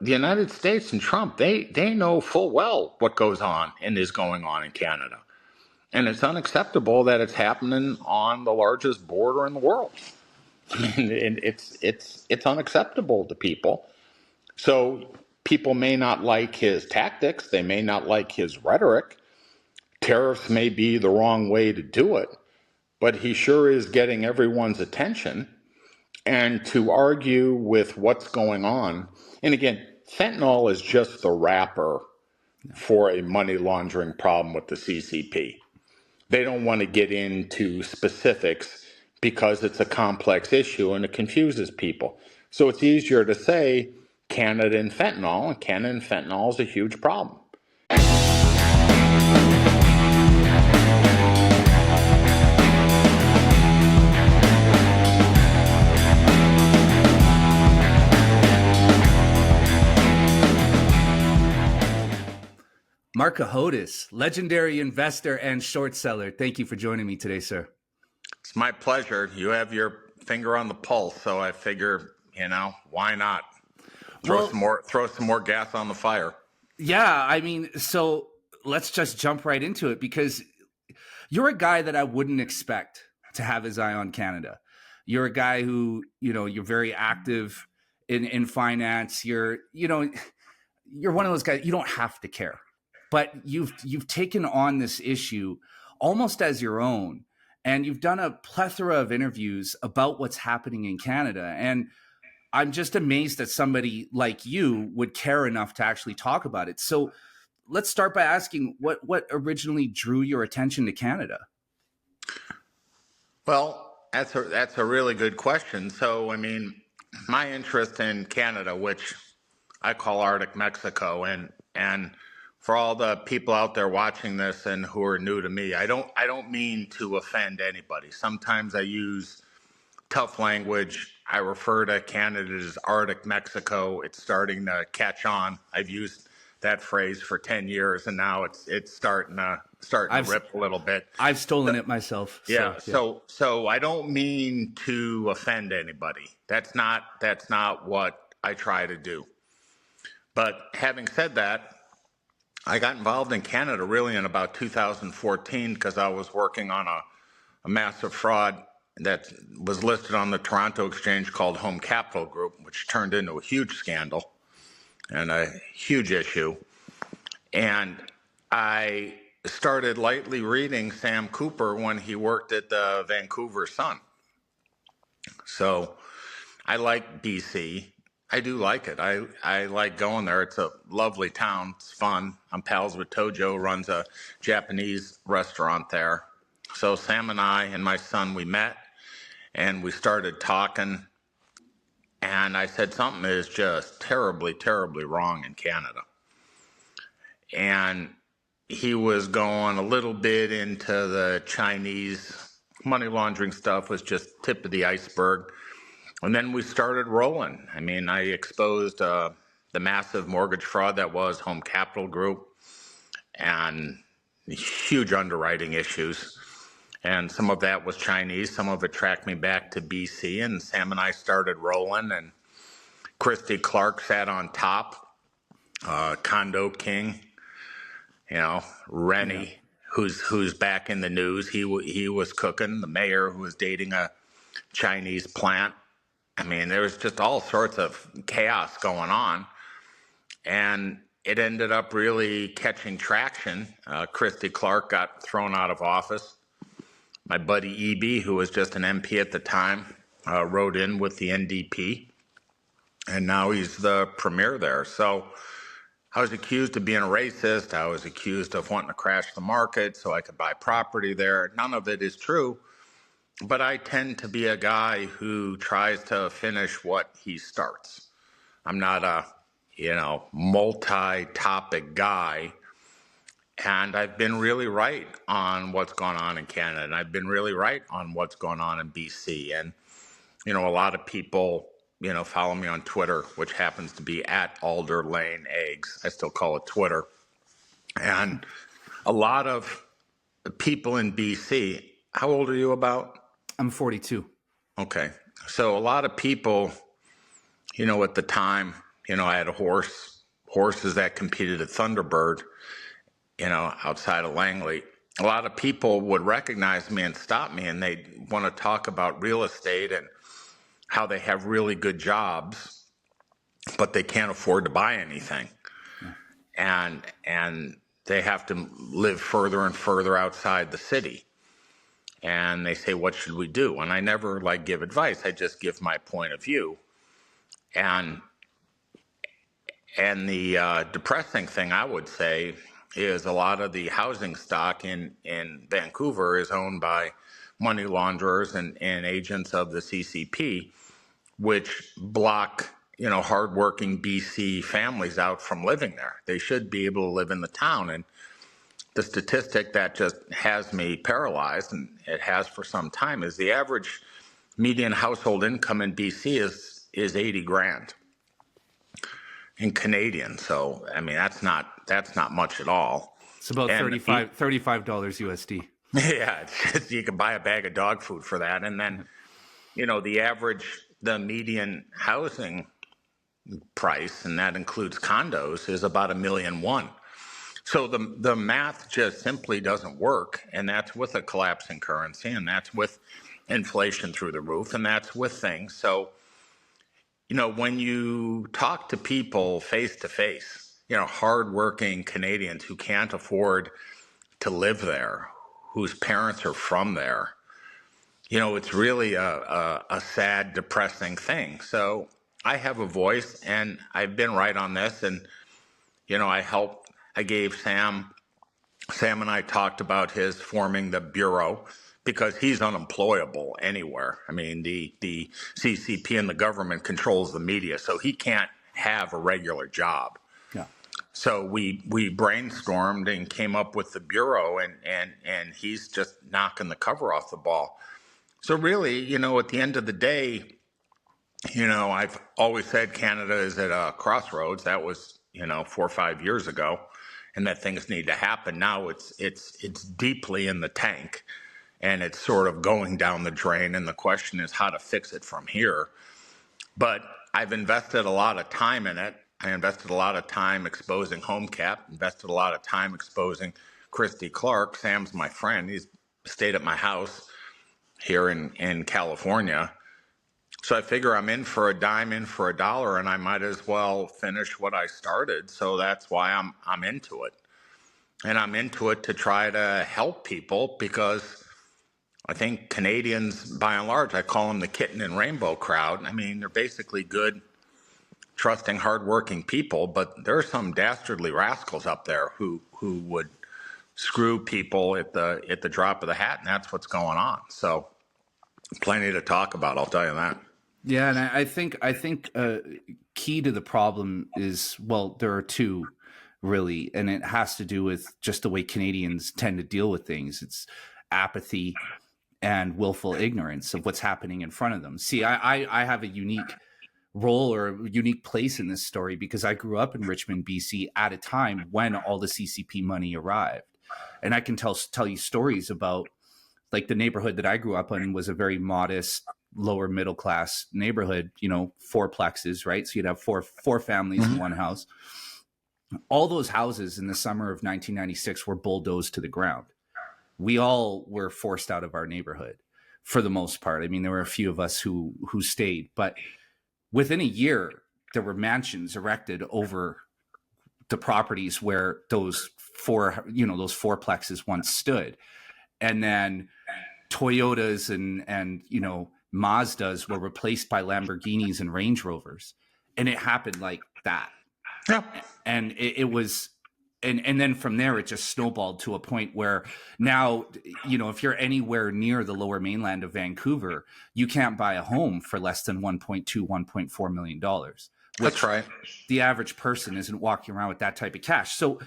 the United States and Trump, they know full well what goes on and is going on in Canada. And it's unacceptable that it's happening on the largest border in the world. I mean, it's unacceptable to people. So people may not like his tactics, they may not like his rhetoric. Tariffs may be the wrong way to do it, but he sure is getting everyone's attention. And to argue with what's going on, and again, fentanyl is just the wrapper for a money laundering problem with the CCP. They don't want to get into specifics because it's a complex issue and it confuses people. So it's easier to say Canada and fentanyl is a huge problem. Marc Cohodes, legendary investor and short seller. Thank you for joining me today, sir. It's my pleasure. You have your finger on the pulse, so I figure, why not throw some more gas on the fire? Yeah, I mean, so let's just jump right into it, because you're a guy that I wouldn't expect to have his eye on Canada. You're a guy who, you're very active in finance. You're one of those guys, you don't have to care. But you've taken on this issue almost as your own, and you've done a plethora of interviews about what's happening in Canada. And I'm just amazed that somebody like you would care enough to actually talk about it. So let's start by asking what originally drew your attention to Canada? Well, that's a really good question. So, I mean, my interest in Canada, which I call Arctic Mexico, and for all the people out there watching this and who are new to me, I don't mean to offend anybody. Sometimes I use tough language. I refer to Canada as Arctic Mexico. It's starting to catch on. I've used that phrase for 10 years, and now it's starting to rip a little bit. I've stolen it myself. So I don't mean to offend anybody. That's not what I try to do. But having said that, I got involved in Canada really in about 2014 because I was working on a massive fraud that was listed on the Toronto Exchange called Home Capital Group, which turned into a huge scandal and a huge issue. And I started lightly reading Sam Cooper when he worked at the Vancouver Sun. So I like BC. I do like it. I like going there. It's a lovely town. It's fun. I'm pals with Tojo, who runs a Japanese restaurant there. So Sam and I and my son, we met and we started talking. And I said, something is just terribly, terribly wrong in Canada. And he was going a little bit into the Chinese money laundering stuff, was just tip of the iceberg. And then we started rolling. I mean, I exposed the massive mortgage fraud that was Home Capital Group and huge underwriting issues. And some of that was Chinese. Some of it tracked me back to BC. And Sam and I started rolling. And Christy Clark sat on top, Condo King, Rennie, who's back in the news. He was cooking. The mayor who was dating a Chinese plant. I mean, there was just all sorts of chaos going on, and it ended up really catching traction. Christy Clark got thrown out of office. My buddy E.B., who was just an MP at the time, wrote in with the NDP, and now he's the premier there. So I was accused of being a racist. I was accused of wanting to crash the market so I could buy property there. None of it is true. But I tend to be a guy who tries to finish what he starts. I'm not a, multi-topic guy. And I've been really right on what's going on in Canada. And I've been really right on what's going on in BC. And, a lot of people, follow me on Twitter, which happens to be at Alder Lane Eggs. I still call it Twitter. And a lot of people in BC, how old are you about? I'm 42. Okay. So a lot of people, at the time, I had horses that competed at Thunderbird, outside of Langley. A lot of people would recognize me and stop me, and they want to talk about real estate and how they have really good jobs, but they can't afford to buy anything. And they have to live further and further outside the city. And they say, what should we do? And I never give advice. I just give my point of view. And the depressing thing I would say is a lot of the housing stock in Vancouver is owned by money launderers and agents of the CCP, which block hardworking BC families out from living there. They should be able to live in the town. And the statistic that just has me paralyzed, and it has for some time, is the average median household income in BC is 80 grand in Canadian. So I mean that's not much at all. It's about $35 USD. Yeah, you can buy a bag of dog food for that. And then the median housing price, and that includes condos, is about $1.1 million. So the math just simply doesn't work, and that's with a collapsing currency, and that's with inflation through the roof, and that's with things. So, when you talk to people face to face, hardworking Canadians who can't afford to live there, whose parents are from there, it's really a sad, depressing thing. So I have a voice, and I've been right on this, and I gave Sam and I talked about his forming the bureau because he's unemployable anywhere. I mean, the CCP and the government controls the media, so he can't have a regular job. Yeah. So we brainstormed and came up with the bureau, and he's just knocking the cover off the ball. So really, at the end of the day, I've always said Canada is at a crossroads. That was 4 or 5 years ago, and that things need to happen. Now it's deeply in the tank, and it's sort of going down the drain, and the question is how to fix it from here. But I've invested a lot of time in it. I invested a lot of time exposing HomeCap, invested a lot of time exposing Christy Clark. Sam's my friend. He's stayed at my house here in California. So I figure I'm in for a dime, in for a dollar, and I might as well finish what I started. So that's why I'm into it. And I'm into it to try to help people, because I think Canadians, by and large, I call them the kitten and rainbow crowd. I mean, they're basically good, trusting, hardworking people, but there are some dastardly rascals up there who would screw people at the drop of the hat, and that's what's going on. So plenty to talk about, I'll tell you that. Yeah, and I think key to the problem is, well, there are two really, and it has to do with just the way Canadians tend to deal with things. It's apathy and willful ignorance of what's happening in front of them. See, I have a unique role or a unique place in this story because I grew up in Richmond, BC at a time when all the CCP money arrived. And I can tell you stories about, like, the neighborhood that I grew up in was a very modest, lower middle class neighborhood, fourplexes, right? So you'd have four families in one house. All those houses in the summer of 1996 were bulldozed to the ground. We all were forced out of our neighborhood for the most part. I mean, there were a few of us who stayed, but within a year, there were mansions erected over the properties where those fourplexes once stood. And then Toyotas and Mazdas were replaced by Lamborghinis and Range Rovers. And it happened like that. Yeah. And it was, and then from there, it just snowballed to a point where now, if you're anywhere near the lower mainland of Vancouver, you can't buy a home for less than $1.4 million. That's right. The average person isn't walking around with that type of cash. So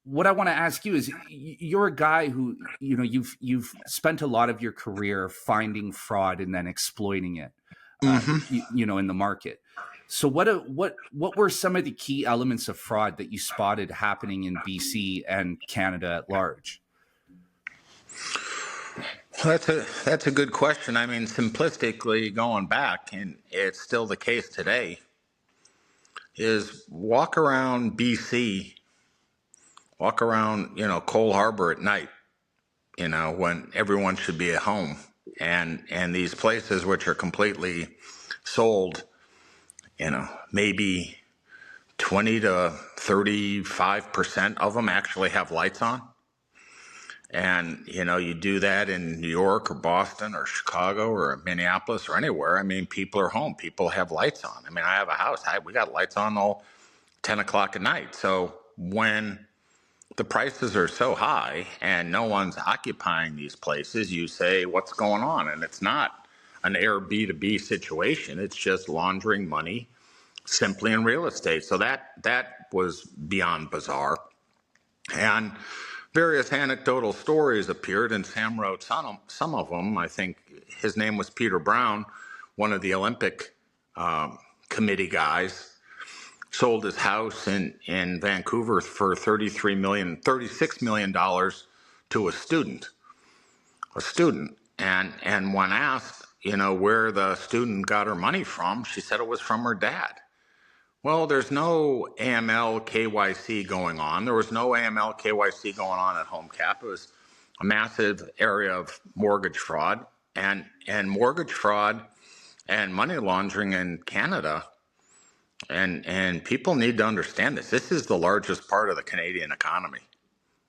what I want to ask you is, you're a guy who, you've spent a lot of your career finding fraud and then exploiting it, in the market. So what were some of the key elements of fraud that you spotted happening in BC and Canada at large? Well, that's a good question. I mean, simplistically going back, and it's still the case today, is walk around BC, walk around, Cole Harbor at night, when everyone should be at home. And these places which are completely sold, maybe 20 to 35% of them actually have lights on. And, you do that in New York or Boston or Chicago or Minneapolis or anywhere. I mean, people are home. People have lights on. I mean, I have a house. We got lights on all 10 o'clock at night. So when the prices are so high and no one's occupying these places, you say, what's going on? And it's not an Airbnb situation. It's just laundering money simply in real estate. So that was beyond bizarre. And various anecdotal stories appeared, and Sam wrote some of them. I think his name was Peter Brown, one of the Olympic committee guys, sold his house in Vancouver for $36 million to a student. And when asked, where the student got her money from, she said it was from her dad. Well, there's no AML KYC going on. There was no AML KYC going on at HomeCap. It was a massive area of mortgage fraud and mortgage fraud and money laundering in Canada. And people need to understand this. This is the largest part of the Canadian economy.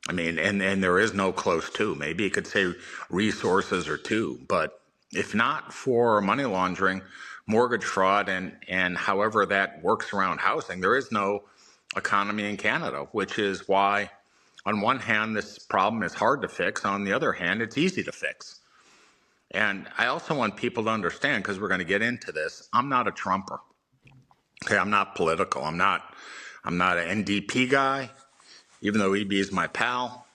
I mean, and there is no close to. Maybe you could say resources or two, but if not for money laundering, mortgage fraud, and however that works around housing, there is no economy in Canada, which is why, on one hand, this problem is hard to fix. On the other hand, it's easy to fix. And I also want people to understand, because we're going to get into this, I'm not a Trumper. Okay, I'm not political. I'm not an NDP guy, even though EB is my pal.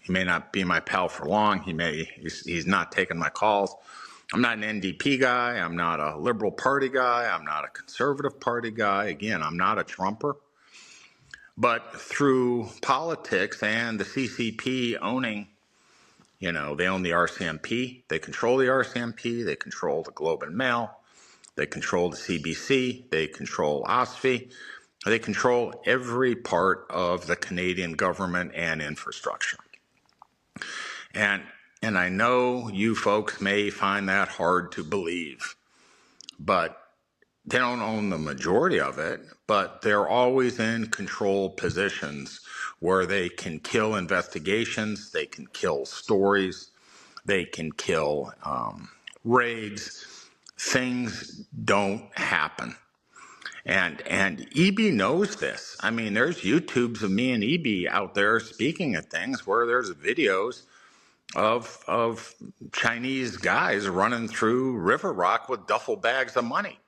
He may not be my pal for long. He's not taking my calls. I'm not an NDP guy. I'm not a Liberal Party guy. I'm not a Conservative Party guy. Again, I'm not a Trumper. But through politics and the CCP owning, they own the RCMP. They control the RCMP. They control the Globe and Mail. They control the CBC. They control OSFI. They control every part of the Canadian government and infrastructure. And I know you folks may find that hard to believe, but they don't own the majority of it, but they're always in control positions where they can kill investigations, they can kill stories, they can kill raids. Things don't happen. And EB knows this. I mean, there's YouTubes of me and EB out there speaking at things where there's videos of Chinese guys running through River Rock with duffel bags of money.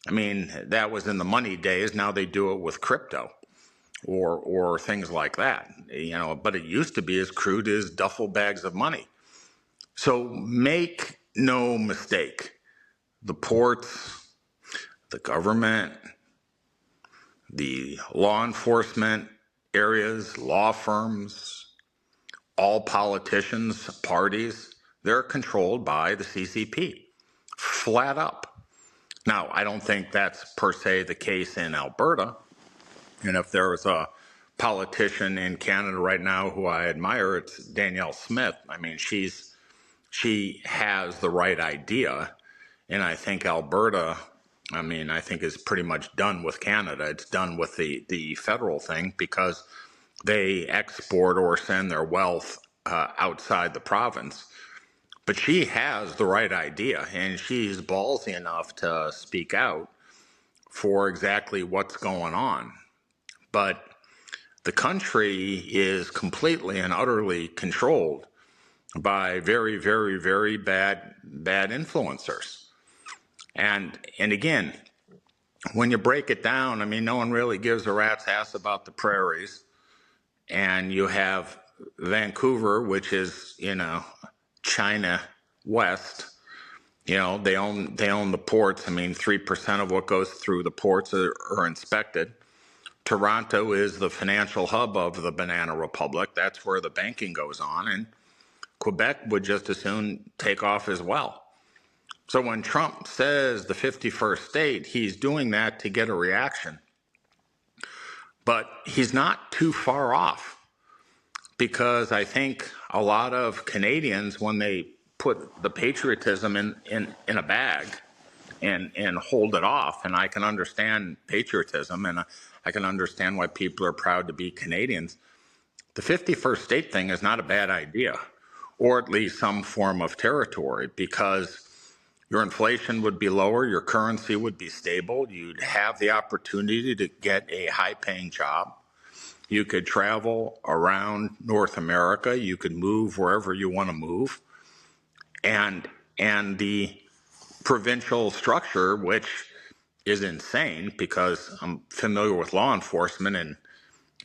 I mean, that was in the money days. Now they do it with crypto or things like that. But it used to be as crude as duffel bags of money. So make no mistake, the ports, the government, the law enforcement areas, law firms, all politicians, parties, they're controlled by the CCP, flat up. Now, I don't think that's per se the case in Alberta. And if there was a politician in Canada right now who I admire, it's Danielle Smith. I mean, she has the right idea. And I think Alberta, I think is pretty much done with Canada. It's done with the federal thing because they export or send their wealth outside the province. But she has the right idea, and she's ballsy enough to speak out for exactly what's going on. But the country is completely and utterly controlled by very, very, very bad influencers. And again, when you break it down, no one really gives a rat's ass about the prairies. And you have Vancouver, which is, China West. They own the ports. 3% of what goes through the ports are inspected. Toronto is the financial hub of the Banana Republic. That's where the banking goes on. And Quebec would just as soon take off as well. So when Trump says the 51st state, he's doing that to get a reaction. But he's not too far off, because I think a lot of Canadians, when they put the patriotism in a bag and hold it off, and I can understand patriotism, and I can understand why people are proud to be Canadians. The 51st state thing is not a bad idea, or at least some form of territory, because your inflation would be lower, your currency would be stable, you'd have the opportunity to get a high-paying job. You could travel around North America, you could move wherever you want to move. And the provincial structure, which is insane, because I'm familiar with law enforcement, and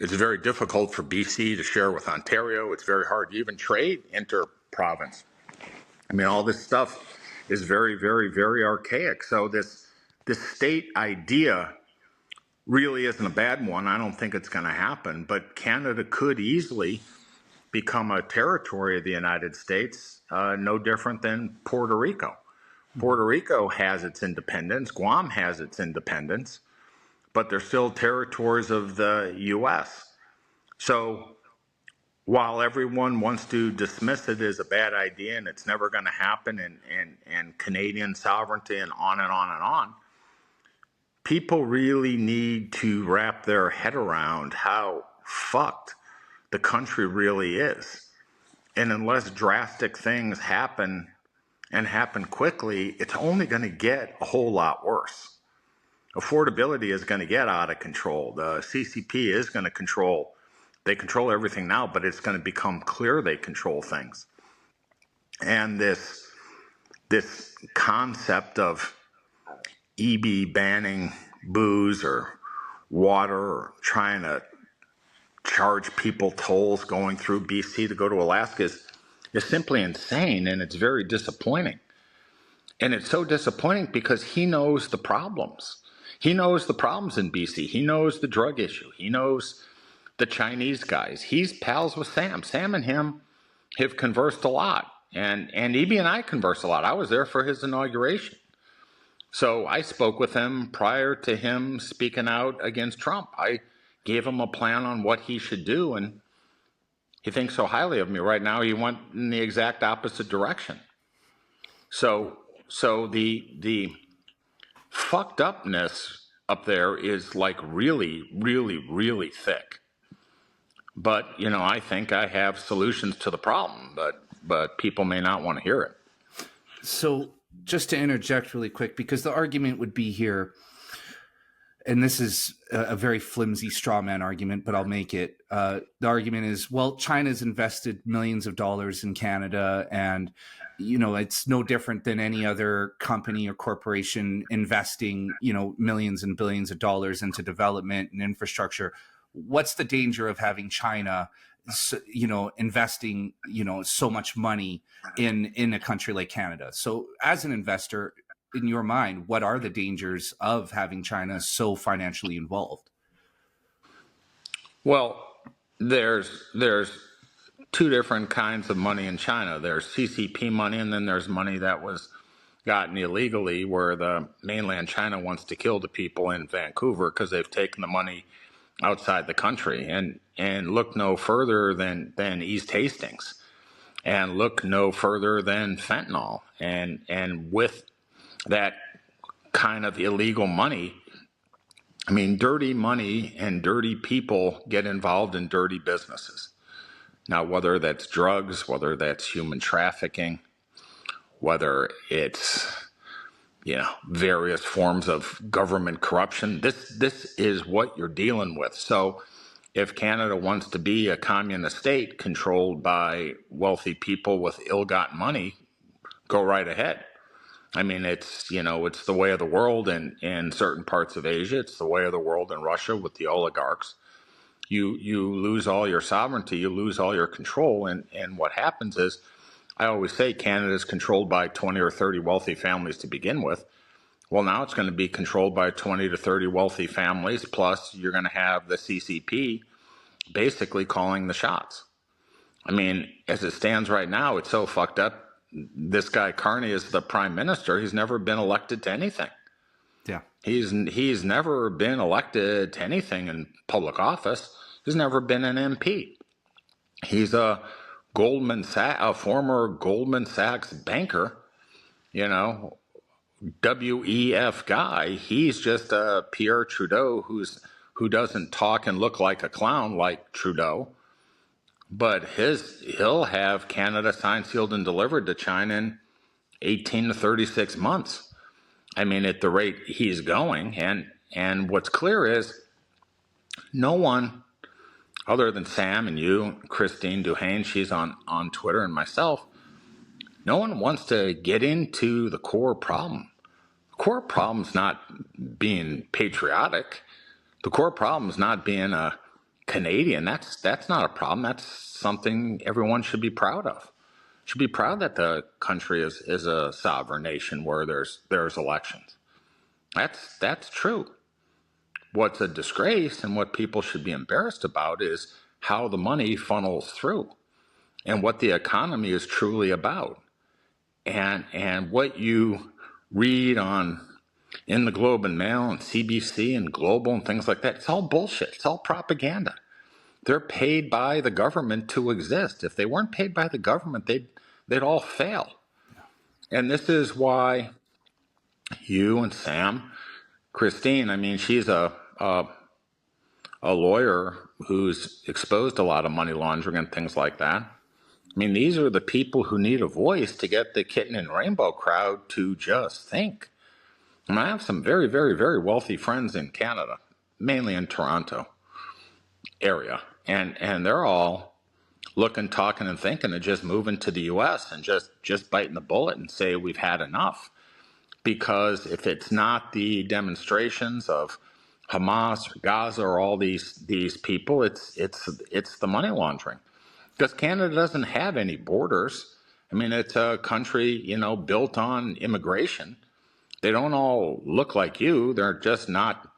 it's very difficult for BC to share with Ontario. It's very hard to even trade inter-province. I mean, all this stuff is very, very, very archaic. So this state idea really isn't a bad one. I don't think it's going to happen. But Canada could easily become a territory of the United States, no different than Puerto Rico. Puerto Rico has its independence. Guam has its independence, but they're still territories of the U.S. So while everyone wants to dismiss it as a bad idea and it's never going to happen, and Canadian sovereignty and on and on and on, people really need to wrap their head around how fucked the country really is. And unless drastic things happen, and happen quickly, it's only going to get a whole lot worse. Affordability is going to get out of control. The CCP is going to control. They control everything now, but it's going to become clear they control things. And this concept of EB banning booze or water, or trying to charge people tolls going through BC to go to Alaska is simply insane, and it's very disappointing. And it's so disappointing because he knows the problems. He knows the problems in BC. He knows the drug issue. He knows the Chinese guys. He's pals with Sam. Sam and him have conversed a lot. And EB and I conversed a lot. I was there for his inauguration. So I spoke with him prior to him speaking out against Trump. I gave him a plan on what he should do, and he thinks so highly of me right now. He went in the exact opposite direction. So the fucked upness up there is like really, really, really thick. But, you know, I think I have solutions to the problem, but people may not want to hear it. So just to interject really quick, because the argument would be here, and this is a very flimsy straw man argument, but I'll make it. The argument is, well, China's invested millions of dollars in Canada, and, you know, it's no different than any other company or corporation investing, you know, millions and billions of dollars into development and infrastructure. What's the danger of having China, you know, investing, you know, so much money in a country like Canada? So as an investor, in your mind, what are the dangers of having China so financially involved? Well, there's two different kinds of money in China. There's CCP money, and then there's money that was gotten illegally, where the mainland China wants to kill the people in Vancouver because they've taken the money outside the country. And look no further than East Hastings, and look no further than fentanyl. And with that kind of illegal money, I mean, dirty money and dirty people get involved in dirty businesses. Now, whether that's drugs, whether that's human trafficking, whether it's, you know, various forms of government corruption, this is what you're dealing with. So if Canada wants to be a communist state controlled by wealthy people with ill-gotten money, go right ahead. I mean, it's, you know, it's the way of the world in certain parts of Asia. It's the way of the world in Russia with the oligarchs. You lose all your sovereignty, you lose all your control, and what happens is, I always say Canada is controlled by 20 or 30 wealthy families to begin with. Well, now it's going to be controlled by 20 to 30 wealthy families, plus you're going to have the CCP basically calling the shots. I mean, as it stands right now, it's so fucked up. this guy Carney is the prime minister. He's never been elected to anything. Yeah. He's never been elected to anything in public office. He's never been an MP. He's a former Goldman Sachs banker, you know, WEF guy. He's just a Pierre Trudeau who doesn't talk and look like a clown like Trudeau. But he'll have Canada signed, sealed, and delivered to China in 18 to 36 months. I mean, at the rate he's going, and what's clear is no one other than Sam and you, Christine Duhane, she's on Twitter, and myself, no one wants to get into the core problem. The core problem's not being patriotic. The core problem is not being a Canadian. That's not a problem. That's something everyone should be proud of. Should be proud that the country is a sovereign nation where there's elections. That's true. What's a disgrace and what people should be embarrassed about is how the money funnels through and what the economy is truly about. And what you read in the Globe and Mail and CBC and Global and things like that, it's all bullshit. It's all propaganda. They're paid by the government to exist. If they weren't paid by the government, they'd all fail. And this is why you and Sam, Christine, I mean, she's a lawyer who's exposed a lot of money laundering and things like that. I mean, these are the people who need a voice to get the kitten and rainbow crowd to just think. And I have some very, very, very wealthy friends in Canada, mainly in Toronto area, and they're all looking, talking, and thinking of just moving to the U.S. and just biting the bullet and say we've had enough. Because if it's not the demonstrations of Hamas or Gaza or all these people, it's the money laundering. Because Canada doesn't have any borders. I mean, it's a country, built on immigration. They don't all look like you. They're just not,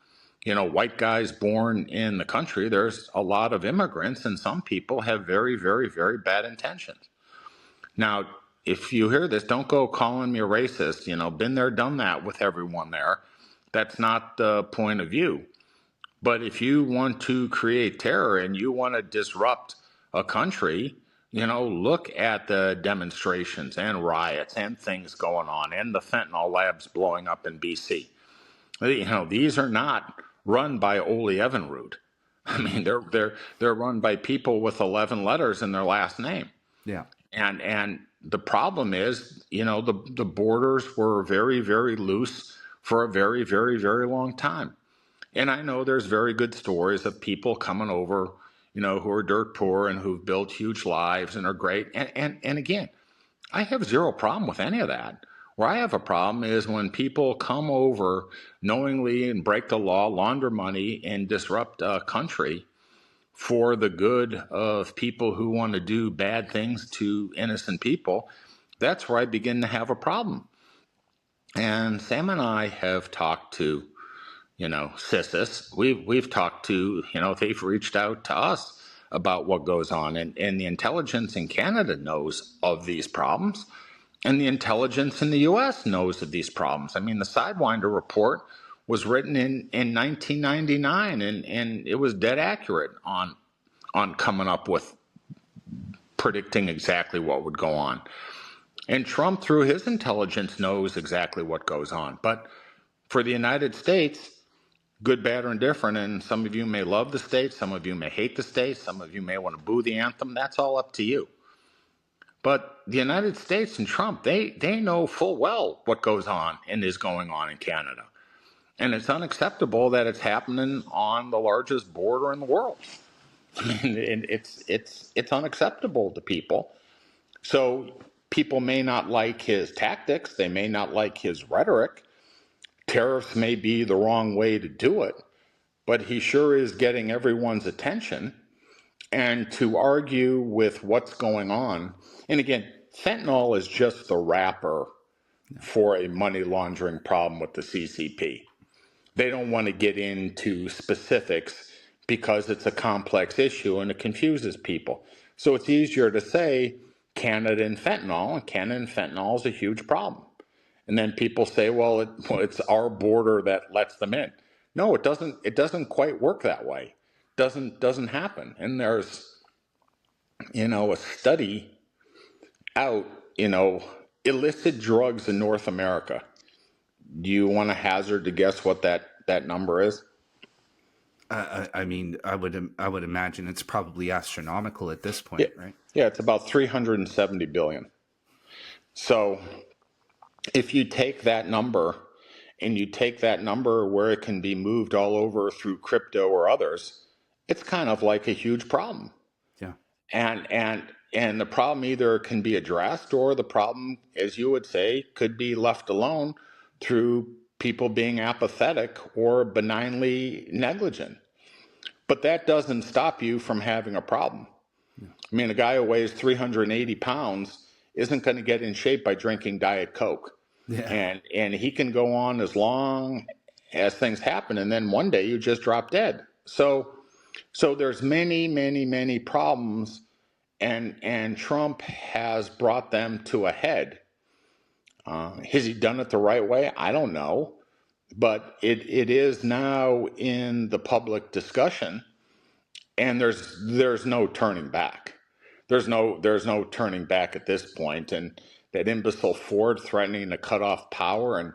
white guys born in the country. There's a lot of immigrants, and some people have very, very, very bad intentions. Now, if you hear this, don't go calling me a racist. Been there, done that with everyone there. That's not the point of view. But if you want to create terror and you want to disrupt a country, look at the demonstrations and riots and things going on and the fentanyl labs blowing up in BC. These are not run by Ole Evinrude. I mean, they're run by people with 11 letters in their last name. Yeah. And the problem is, the borders were very, very loose for a very, very, very long time. And I know there's very good stories of people coming over, who are dirt poor and who've built huge lives and are great. And again, I have zero problem with any of that. Where I have a problem is when people come over knowingly and break the law, launder money, and disrupt a country for the good of people who want to do bad things to innocent people. That's where I begin to have a problem. And Sam and I have talked to CISIS, we've talked to, they've reached out to us about what goes on. And the intelligence in Canada knows of these problems. And the intelligence in the U.S. knows of these problems. I mean, the Sidewinder report was written in 1999, and it was dead accurate on coming up with predicting exactly what would go on. And Trump, through his intelligence, knows exactly what goes on. But for the United States, good, bad, or indifferent, and some of you may love the state, some of you may hate the state, some of you may want to boo the anthem, that's all up to you. But the United States and Trump, they know full well what goes on and is going on in Canada. And it's unacceptable that it's happening on the largest border in the world. I mean, it's unacceptable to people. So people may not like his tactics, they may not like his rhetoric. Tariffs may be the wrong way to do it, but he sure is getting everyone's attention. And to argue with what's going on, and again, fentanyl is just the wrapper for a money laundering problem with the CCP. They don't want to get into specifics because it's a complex issue and it confuses people. So it's easier to say Canada and fentanyl, and Canada and fentanyl is a huge problem. And then people say, well, it's our border that lets them in. No, it doesn't. It doesn't quite work that way. Doesn't happen. And there's, a study out, illicit drugs in North America. Do you want to hazard to guess what that number is? I mean, I would imagine it's probably astronomical at this Yeah, point, right? yeah, it's about 370 billion. So if you take that number and you take that number where it can be moved all over through crypto or others, it's kind of like a huge problem. Yeah. And the problem either can be addressed, or the problem, as you would say, could be left alone through people being apathetic or benignly negligent. But that doesn't stop you from having a problem. I mean, a guy who weighs 380 pounds isn't going to get in shape by drinking Diet Coke. Yeah. And he can go on as long as things happen, and then one day you just drop dead. So there's many problems, and Trump has brought them to a head. Has he done it the right way? I don't know, but it is now in the public discussion, and there's no turning back. There's no turning back at this point. And that imbecile Ford threatening to cut off power, and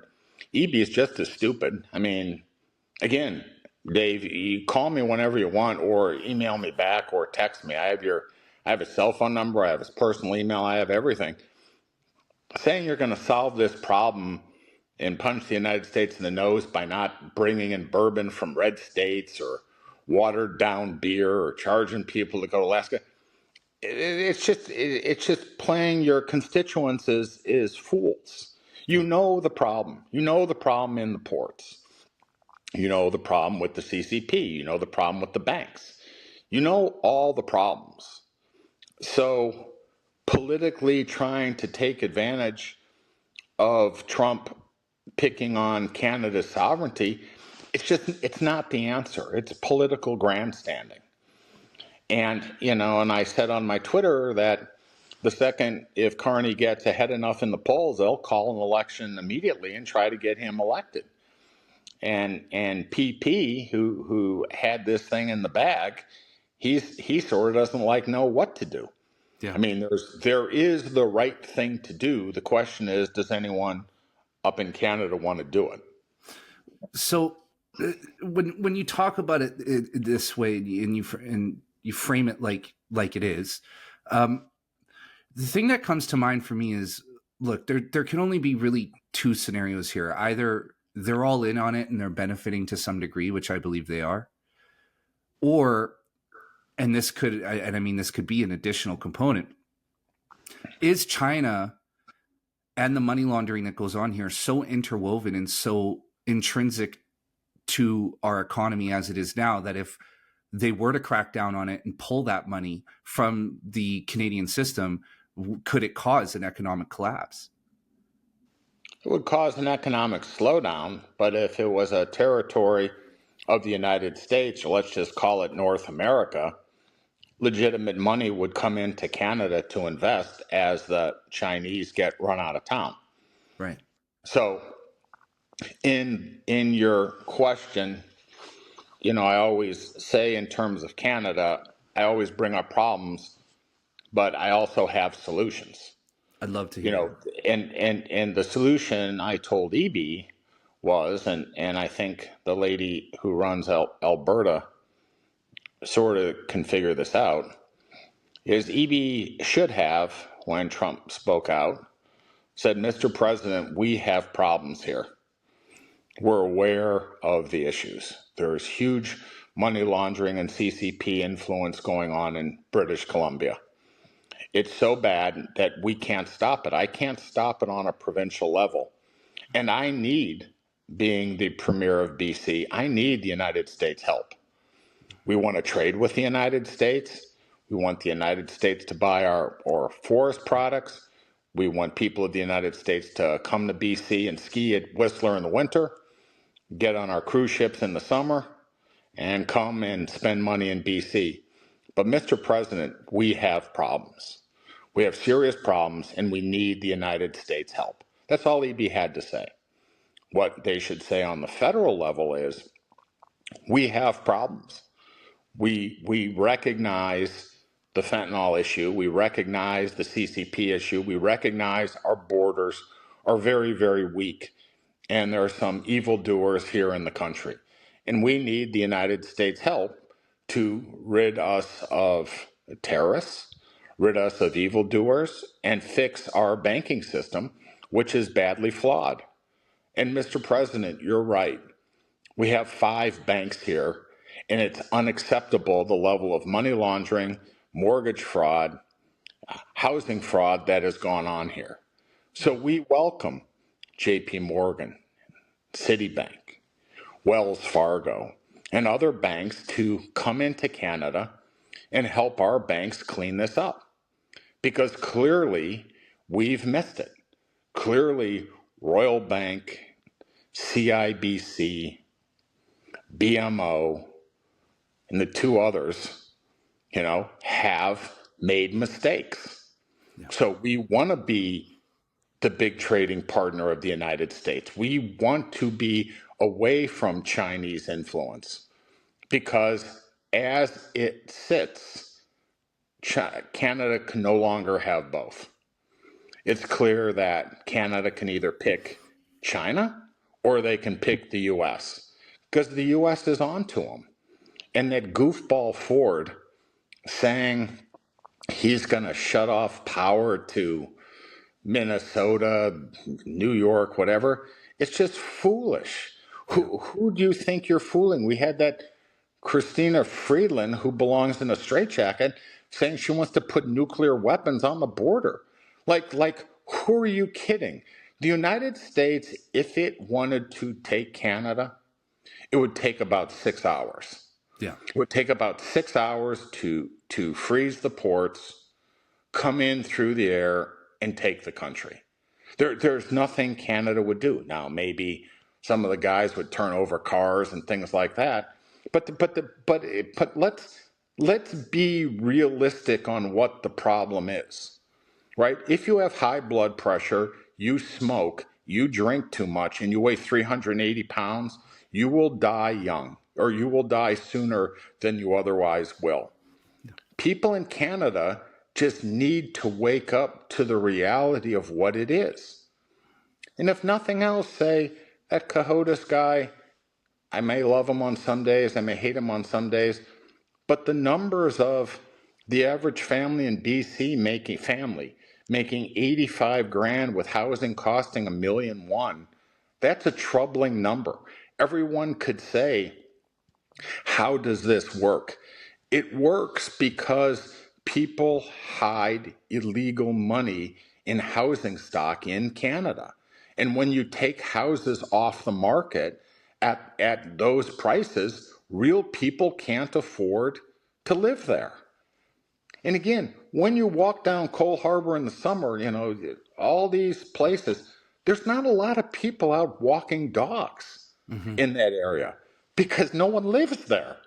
EB is just as stupid. I mean, again, Dave, you call me whenever you want, or email me back, or text me. I have his cell phone number, I have his personal email, I have everything. Saying you're going to solve this problem and punch the United States in the nose by not bringing in bourbon from red states, or watered down beer, or charging people to go to Alaska, it's just playing your constituents as fools. You know the problem. You know the problem in the ports. You know the problem with the CCP. You know the problem with the banks. You know all the problems. So politically trying to take advantage of Trump picking on Canada's sovereignty, it's not the answer. It's political grandstanding. And I said on my Twitter that the second, if Carney gets ahead enough in the polls, they'll call an election immediately and try to get him elected. And PP, who had this thing in the bag, he sort of doesn't know what to do. Yeah. I mean, there is the right thing to do. The question is, does anyone up in Canada want to do it? So when you talk about it this way, and you frame it like it is, the thing that comes to mind for me is, look, there can only be really two scenarios here. Either they're all in on it and they're benefiting to some degree, which I believe they are, or, and this could be an additional component, is China and the money laundering that goes on here so interwoven and so intrinsic to our economy as it is now, that if they were to crack down on it and pull that money from the Canadian system, could it cause an economic collapse? It would cause an economic slowdown, but if it was a territory of the United States, or let's just call it North America, legitimate money would come into Canada to invest as the Chinese get run out of town. Right. So in your question, I always say, in terms of Canada, I always bring up problems, but I also have solutions. I'd love to hear. And the solution I told EB was, and I think the lady who runs Alberta sort of can figure this out, is EB should have, when Trump spoke out, said, Mr. President, we have problems here. We're aware of the issues. There's huge money laundering and CCP influence going on in British Columbia. It's so bad that we can't stop it. I can't stop it on a provincial level. And I need, being the premier of BC, I need the United States help. We want to trade with the United States. We want the United States to buy our forest products. We want people of the United States to come to BC and ski at Whistler in the winter, get on our cruise ships in the summer, and come and spend money in BC. But Mr. President, we have problems. We have serious problems, and we need the United States help. That's all EB had to say. What they should say on the federal level is, we have problems. We recognize the fentanyl issue. We recognize the CCP issue. We recognize our borders are very, very weak. And there are some evildoers here in the country. And we need the United States help to rid us of terrorists, rid us of evildoers, and fix our banking system, which is badly flawed. And Mr. President, you're right. We have 5 banks here, and it's unacceptable the level of money laundering, mortgage fraud, housing fraud that has gone on here. So we welcome JP Morgan, Citibank, Wells Fargo, and other banks to come into Canada and help our banks clean this up. Because clearly we've missed it. Clearly Royal Bank, CIBC, BMO, and the 2 others, have made mistakes. Yeah. So we want to be the big trading partner of the United States. We want to be away from Chinese influence because as it sits, Canada can no longer have both. It's clear that Canada can either pick China or they can pick the US because the US is onto them. And that goofball Ford saying he's going to shut off power to Minnesota, New York, whatever, it's just foolish. Who do you think you're fooling? We had that Christina Friedland, who belongs in a straitjacket, saying she wants to put nuclear weapons on the border. Like, who are you kidding? The United States, if it wanted to take Canada, it would take about 6 hours. Yeah. It would take about 6 hours to freeze the ports, come in through the air, and take the country. There's nothing Canada would do. Now, maybe some of the guys would turn over cars and things like that, but let's be realistic on what the problem is, right? If you have high blood pressure, you smoke, you drink too much, and you weigh 380 pounds, you will die young, or you will die sooner than you otherwise will. People in Canada just need to wake up to the reality of what it is. And if nothing else, say, that Cohodes guy, I may love him on some days, I may hate him on some days, but the numbers of the average family in BC making 85 grand with housing costing $1.1 million, that's a troubling number. Everyone could say, how does this work? It works because people hide illegal money in housing stock in Canada. And when you take houses off the market at those prices, real people can't afford to live there. And again, when you walk down Cole Harbor in the summer, all these places, there's not a lot of people out walking dogs in that area because no one lives there.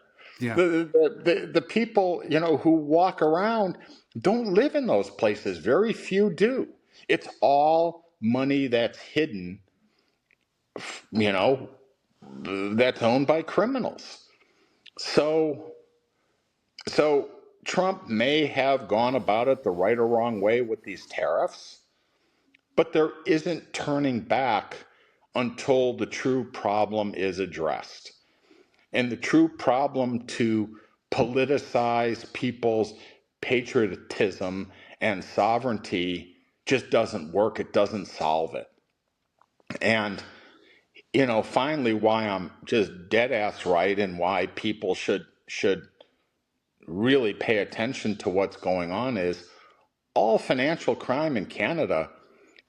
Yeah. The people, who walk around don't live in those places. Very few do. It's all money that's hidden, that's owned by criminals. So Trump may have gone about it the right or wrong way with these tariffs, but there isn't turning back until the true problem is addressed. And the true problem to politicize people's patriotism and sovereignty just doesn't work. It doesn't solve it. And, finally, why I'm just dead ass right and why people should really pay attention to what's going on is all financial crime in Canada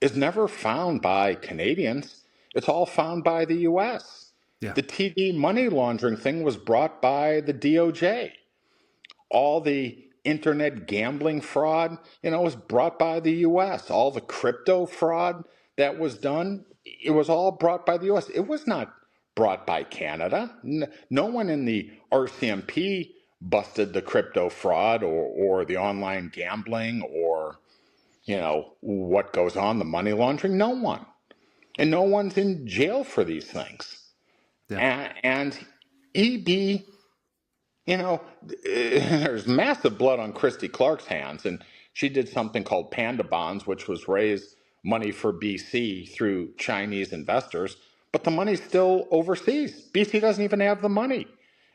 is never found by Canadians. It's all found by the US. Yeah. The TD money laundering thing was brought by the DOJ. All the internet gambling fraud, was brought by the US. All the crypto fraud that was done, it was all brought by the US. It was not brought by Canada. No one in the RCMP busted the crypto fraud or the online gambling or what goes on, the money laundering? No one. And no one's in jail for these things. Yeah. And EB, there's massive blood on Christy Clark's hands, and she did something called Panda Bonds, which was raise money for BC through Chinese investors, but the money's still overseas. BC doesn't even have the money.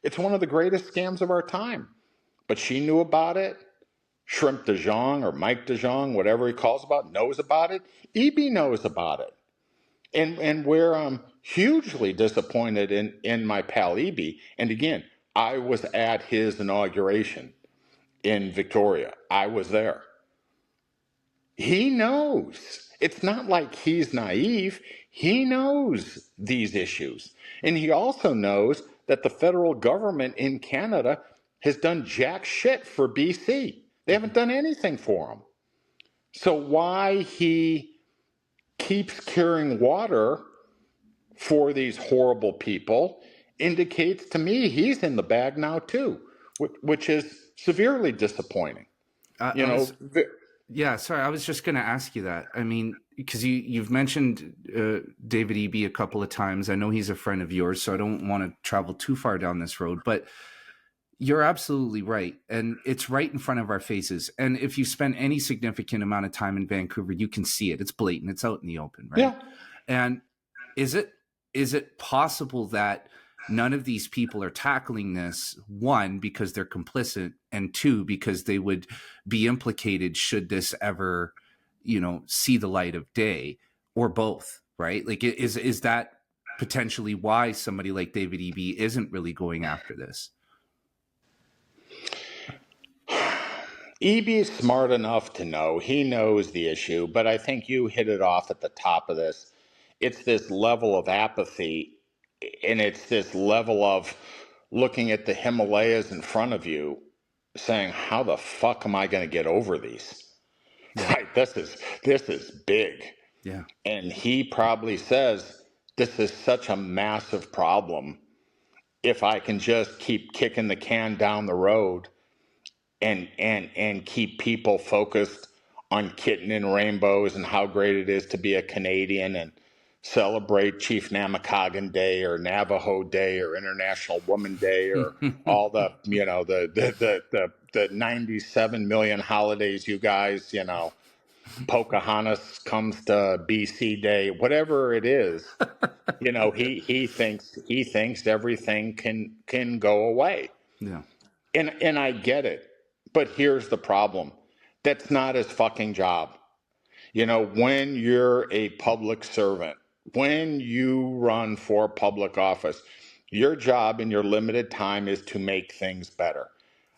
It's one of the greatest scams of our time. But she knew about it. Shrimp de Jong or Mike de Jong, whatever he calls about, knows about it. EB knows about it. And where I'm hugely disappointed in my pal EB, and again, I was at his inauguration in Victoria. I was there. He knows. It's not like he's naive. He knows these issues. And he also knows that the federal government in Canada has done jack shit for BC. They haven't done anything for him. So why he keeps carrying water for these horrible people indicates to me he's in the bag now too, which is severely disappointing. Yeah, sorry, I was just going to ask you that. I mean, because you've mentioned David Eby a couple of times. I know he's a friend of yours, so I don't want to travel too far down this road, but you're absolutely right. And it's right in front of our faces. And if you spend any significant amount of time in Vancouver, you can see it. It's blatant. It's out in the open, right? Yeah. And is it possible that none of these people are tackling this, one, because they're complicit, and two, because they would be implicated should this ever, see the light of day, or both, right? Like, is that potentially why somebody like David Eby isn't really going after this? EB is smart enough to know. He knows the issue, but I think you hit it off at the top of this. It's this level of apathy, and it's this level of looking at the Himalayas in front of you saying, how the fuck am I going to get over these? Yeah. Right, this is big. Yeah. And he probably says, this is such a massive problem. If I can just keep kicking the can down the road and keep people focused on kitten and rainbows and how great it is to be a Canadian and celebrate Chief Namakagan Day or Navajo Day or International Woman Day or all the the 97 million holidays you guys, Pocahontas comes to BC Day, whatever it is, he thinks everything can go away. Yeah. And I get it. But here's the problem. That's not his fucking job. When you're a public servant, when you run for public office, your job in your limited time is to make things better.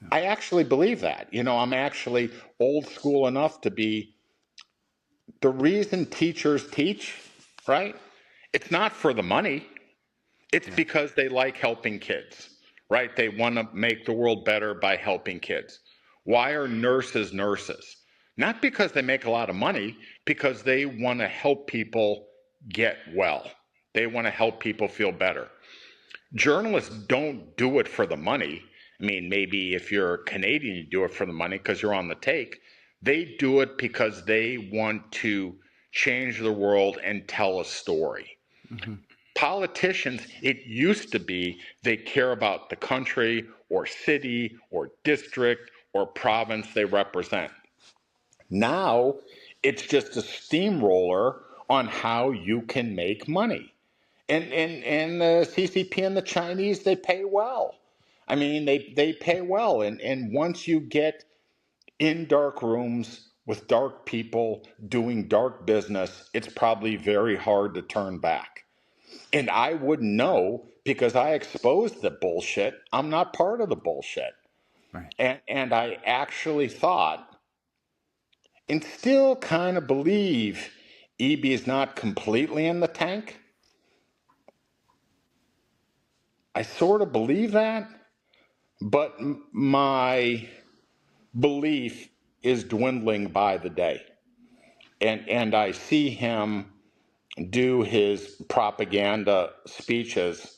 Yeah. I actually believe that. I'm actually old school enough to be the reason teachers teach, right? It's not for the money. It's because they like helping kids, right? They want to make the world better by helping kids. Why are nurses nurses? Not because they make a lot of money, because they want to help people get well. They want to help people feel better. Journalists don't do it for the money. I mean, maybe if you're Canadian, you do it for the money because you're on the take. They do it because they want to change the world and tell a story. Mm-hmm. Politicians, it used to be they care about the country or city or district or province they represent. Now, it's just a steamroller on how you can make money. And the CCP and the Chinese, they pay well. I mean, they pay well. And once you get in dark rooms with dark people doing dark business, it's probably very hard to turn back. And I wouldn't know because I exposed the bullshit. I'm not part of the bullshit. Right. And I actually thought, and still kind of believe, EB is not completely in the tank. I sort of believe that, but my belief is dwindling by the day. And I see him do his propaganda speeches,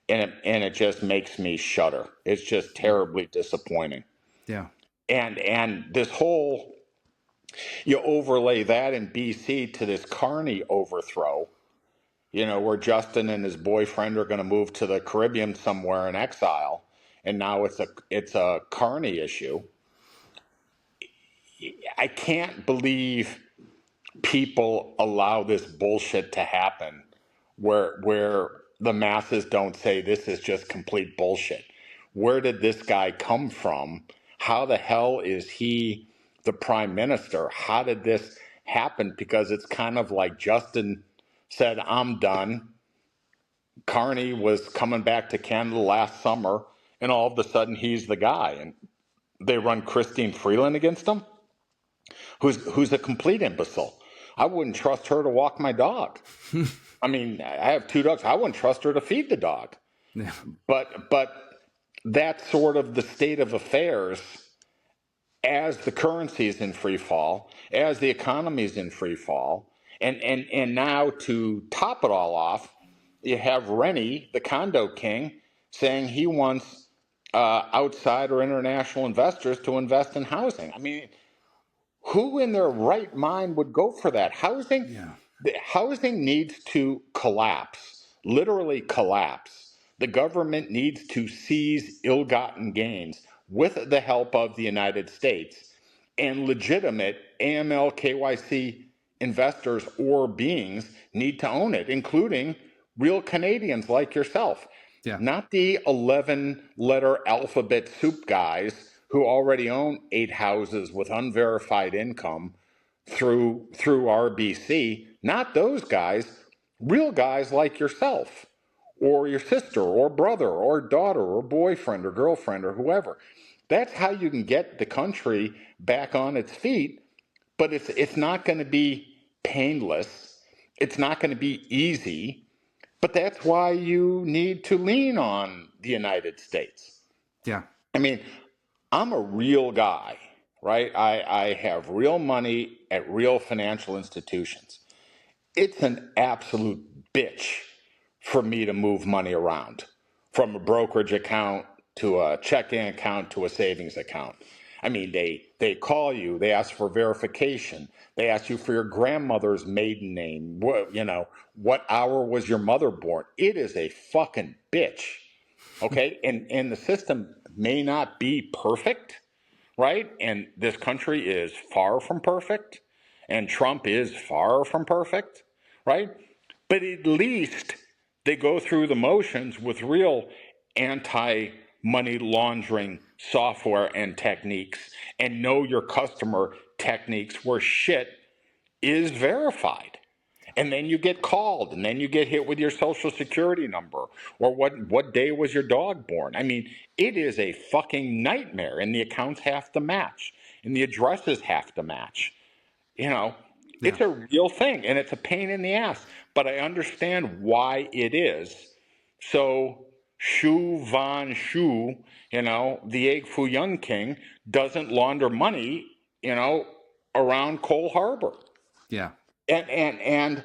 and it just makes me shudder. It's just terribly disappointing. Yeah. And this whole You overlay that in BC to this Carney overthrow, where Justin and his boyfriend are going to move to the Caribbean somewhere in exile, and now it's a Carney issue. I can't believe people allow this bullshit to happen, where the masses don't say this is just complete bullshit. Where did this guy come from? How the hell is he the prime minister? How did this happen? Because it's kind of like Justin said, I'm done. Carney was coming back to Canada last summer, and all of a sudden he's the guy. And they run Christine Freeland against him, who's a complete imbecile. I wouldn't trust her to walk my dog. I mean, I have 2 dogs. I wouldn't trust her to feed the dog. Yeah. But that's sort of the state of affairs as the currency is in free fall, as the economy is in free fall. And now to top it all off, you have Rennie, the condo king, saying he wants outside or international investors to invest in housing. I mean, who in their right mind would go for that? Yeah. Housing needs to collapse, literally collapse. The government needs to seize ill-gotten gains with the help of the United States, and legitimate AML KYC investors or beings need to own it, including real Canadians like yourself. Yeah. Not the 11-letter alphabet soup guys who already own 8 houses with unverified income through RBC. Not those guys, real guys like yourself or your sister or brother or daughter or boyfriend or girlfriend or whoever. That's how you can get the country back on its feet, but it's not going to be painless. It's not going to be easy. But that's why you need to lean on the United States. Yeah. I mean, I'm a real guy, right? I have real money at real financial institutions. It's an absolute bitch for me to move money around from a brokerage account to a checking account to a savings account. I mean, they call you, they ask for verification, they ask you for your grandmother's maiden name. What hour was your mother born? It is a fucking bitch. Okay, and the system may not be perfect, right? And this country is far from perfect, and Trump is far from perfect, right? But at least they go through the motions with real anti money laundering software and techniques and know your customer techniques where shit is verified. And then you get called, and then you get hit with your social security number, or what day was your dog born. I mean, it is a fucking nightmare, and the accounts have to match, and the addresses have to match. Yeah. It's a real thing, and it's a pain in the ass, but I understand why it is. So Shu Van Shu, the Egg Foo Young King, doesn't launder money, around Cole Harbor. Yeah. And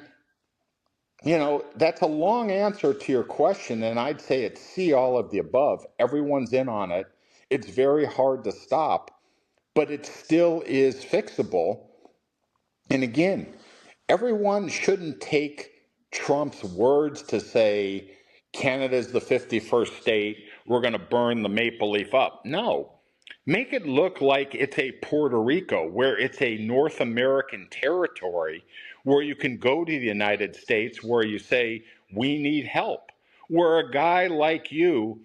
that's a long answer to your question, and I'd say it's C, all of the above. Everyone's in on it. It's very hard to stop, but it still is fixable. And again, everyone shouldn't take Trump's words to say Canada's the 51st state, we're going to burn the maple leaf up. No. Make it look like it's a Puerto Rico, where it's a North American territory where you can go to the United States where you say, we need help. Where a guy like you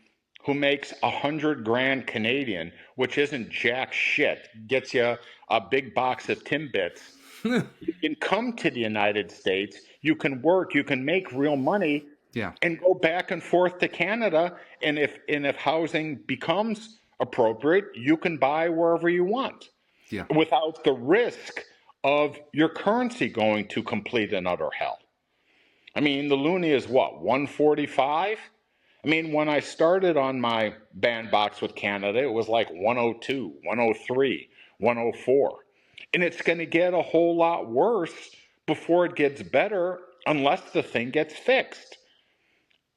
who makes 100 grand Canadian, which isn't jack shit, gets you a big box of Timbits, you can come to the United States, you can work, you can make real money, Yeah. and go back and forth to Canada. And if housing becomes appropriate, you can buy wherever you want Yeah. without the risk of your currency going to complete and utter hell. I mean, the loonie is what, 145? I mean, when I started on my bandbox with Canada, it was like 102, 103, 104. And it's going to get a whole lot worse before it gets better unless the thing gets fixed.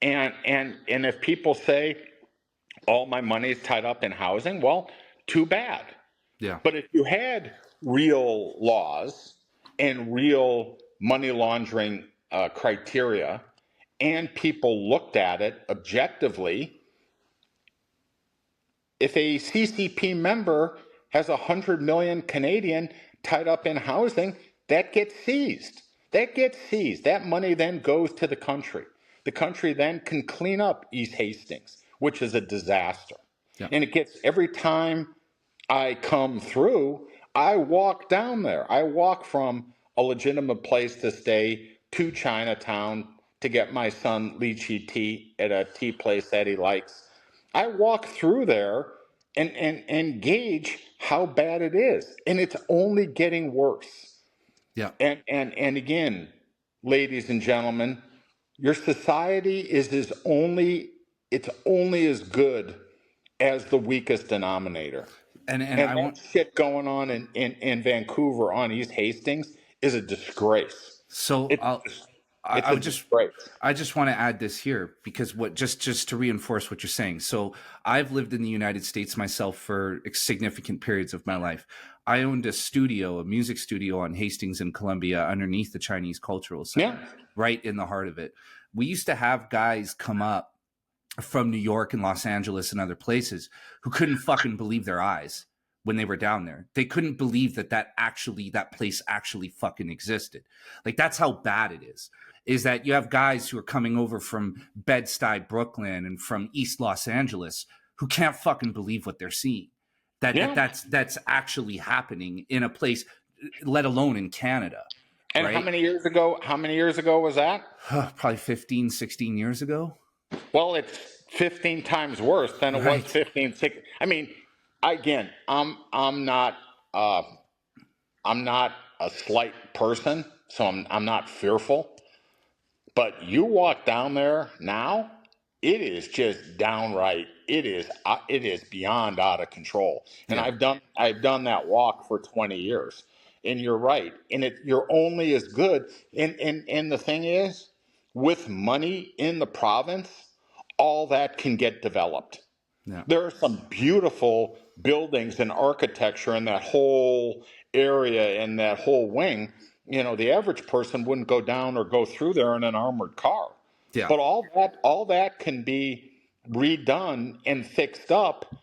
And if people say all my money is tied up in housing, well, too bad. Yeah. But if you had real laws and real money laundering criteria, and people looked at it objectively, if a CCP member has 100 million Canadian tied up in housing, that gets seized. That gets seized. That money then goes to the country. The country then can clean up East Hastings, which is a disaster. Yeah. And it gets, every time I come through, I walk down there. I walk from a legitimate place to stay to Chinatown to get my son lychee tea at a tea place that he likes. I walk through there and gauge how bad it is. And it's only getting worse. Yeah. And again, ladies and gentlemen, your society is it's only as good as the weakest denominator. And And I that want shit going on in Vancouver on East Hastings is a disgrace. so It's I'll it's I a would just disgrace. I just want to add this here because what just to reinforce what you're saying. So I've lived in the United States myself for significant periods of my life. I owned a studio, a music studio on Hastings in Columbia underneath the Chinese Cultural Yeah. Center, right in the heart of it. We used to have guys come up from New York and Los Angeles and other places who couldn't fucking believe their eyes when they were down there. They couldn't believe that place actually fucking existed. Like, that's how bad it is that you have guys who are coming over from Bed-Stuy, Brooklyn, and from East Los Angeles who can't fucking believe what they're seeing. Yeah. That's actually happening in a place, let alone in Canada, And right? how many years ago was that? Probably 15, 16 years ago. Well, it's 15 times worse than it was Right. 15, 16. I mean, again, uh, I'm not a slight person, so I'm not fearful. But you walk down there now, it is just downright. It is beyond out of control. And Yeah. I've done that walk for 20 years. And you're right. And you're only as good. And the thing is, with money in the province, all that can get developed. Yeah. There are some beautiful buildings and architecture in that whole area and that whole wing. You know, the average person wouldn't go down or go through there in an armored car. Yeah. But all that can be redone and fixed up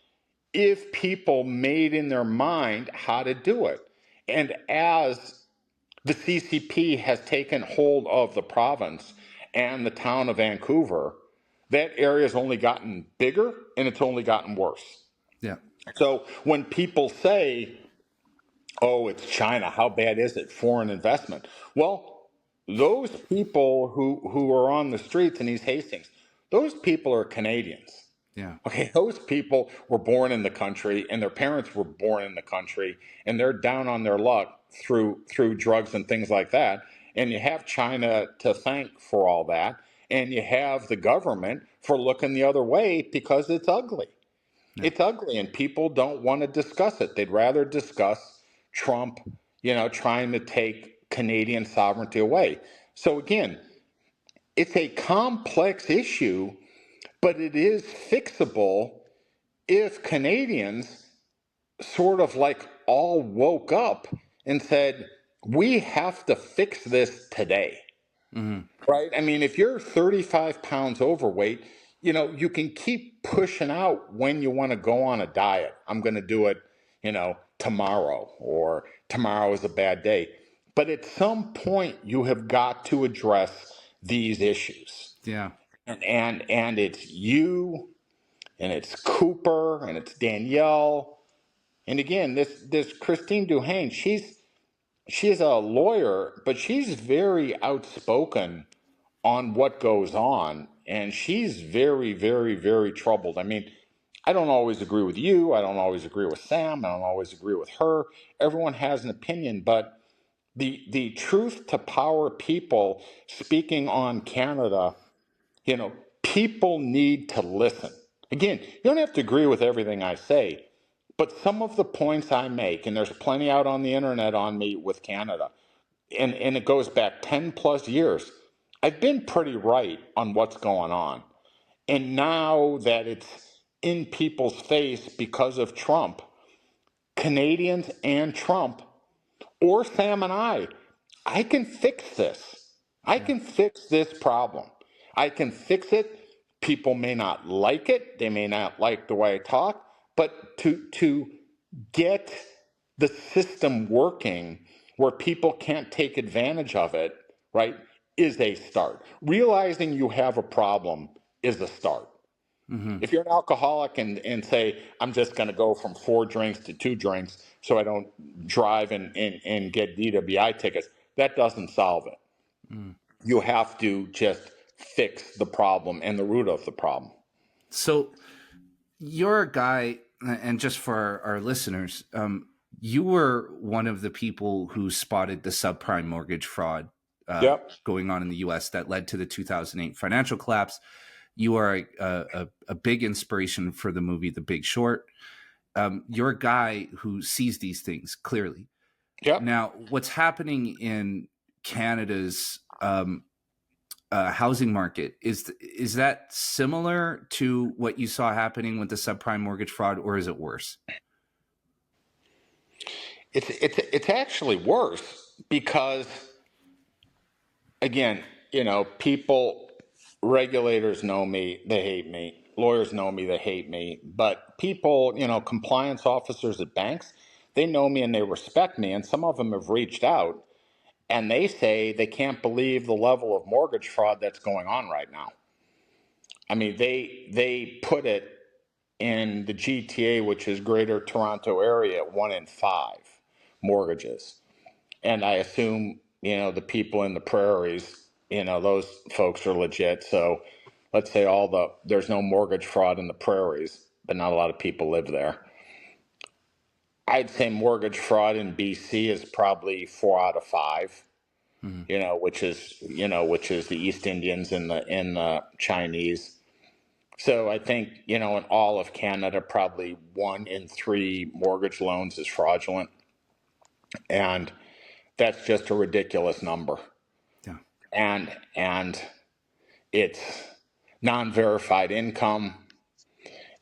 if people made in their mind how to do it. And as the CCP has taken hold of the province and the town of Vancouver, that area has only gotten bigger and it's only gotten worse. Yeah. So when people say, oh, it's China, how bad is it? Foreign investment. Well, those people who are on the streets in East Hastings, those people are Canadians. Yeah. Okay, those people were born in the country and their parents were born in the country and they're down on their luck through drugs and things like that. And you have China to thank for all that. And you have the government for looking the other way because it's ugly. Yeah. It's ugly and people don't want to discuss it. They'd rather discuss Trump, trying to take Canadian sovereignty away. So again, it's a complex issue, but it is fixable if Canadians sort of like all woke up and said, we have to fix this today. Mm-hmm. Right? I mean, if you're 35 pounds overweight, you can keep pushing out when you want to go on a diet. I'm going to do it, tomorrow, or tomorrow is a bad day. But at some point, you have got to address these issues. Yeah. And it's you, and it's Cooper, and it's Danielle. And again, this Christine Duhane, she's a lawyer, but she's very outspoken on what goes on, and she's very, very, very troubled. I mean, I don't always agree with you. I don't always agree with Sam. I don't always agree with her. Everyone has an opinion, but the truth to power people speaking on Canada, people need to listen. Again, you don't have to agree with everything I say, but some of the points I make, and there's plenty out on the internet on me with Canada, and it goes back 10 plus years. I've been pretty right on what's going on. And now that it's in people's face because of Trump, Canadians and Trump, or Sam and I can fix this. I Yeah. can fix this problem. I can fix it. People may not like it. They may not like the way I talk, but to get the system working where people can't take advantage of it, right, is a start. Realizing you have a problem is a start. Mm-hmm. If you're an alcoholic and say, I'm just going to go from 4 drinks to 2 drinks so I don't drive and get DWI tickets, that doesn't solve it. Mm. You have to just fix the problem and the root of the problem. So you're a guy, and just for our listeners, you were one of the people who spotted the subprime mortgage fraud Yep. going on in the U.S. that led to the 2008 financial collapse. You are a big inspiration for the movie The Big Short. You're a guy who sees these things clearly. Yep. Now, what's happening in Canada's housing market is that similar to what you saw happening with the subprime mortgage fraud, or is it worse? It's actually worse because, again, people, regulators know me, they hate me. Lawyers know me, they hate me. But people, compliance officers at banks, they know me and they respect me. And some of them have reached out and they say they can't believe the level of mortgage fraud that's going on right now. I mean, they put it in the GTA, which is Greater Toronto Area, 1 in 5 mortgages. And I assume, the people in the prairies, those folks are legit. So let's say there's no mortgage fraud in the prairies, but not a lot of people live there. I'd say mortgage fraud in BC is probably 4 out of 5, Mm-hmm. which is the East Indians and the Chinese. So I think, in all of Canada, probably 1 in 3 mortgage loans is fraudulent. And that's just a ridiculous number. Yeah. And it's non-verified income,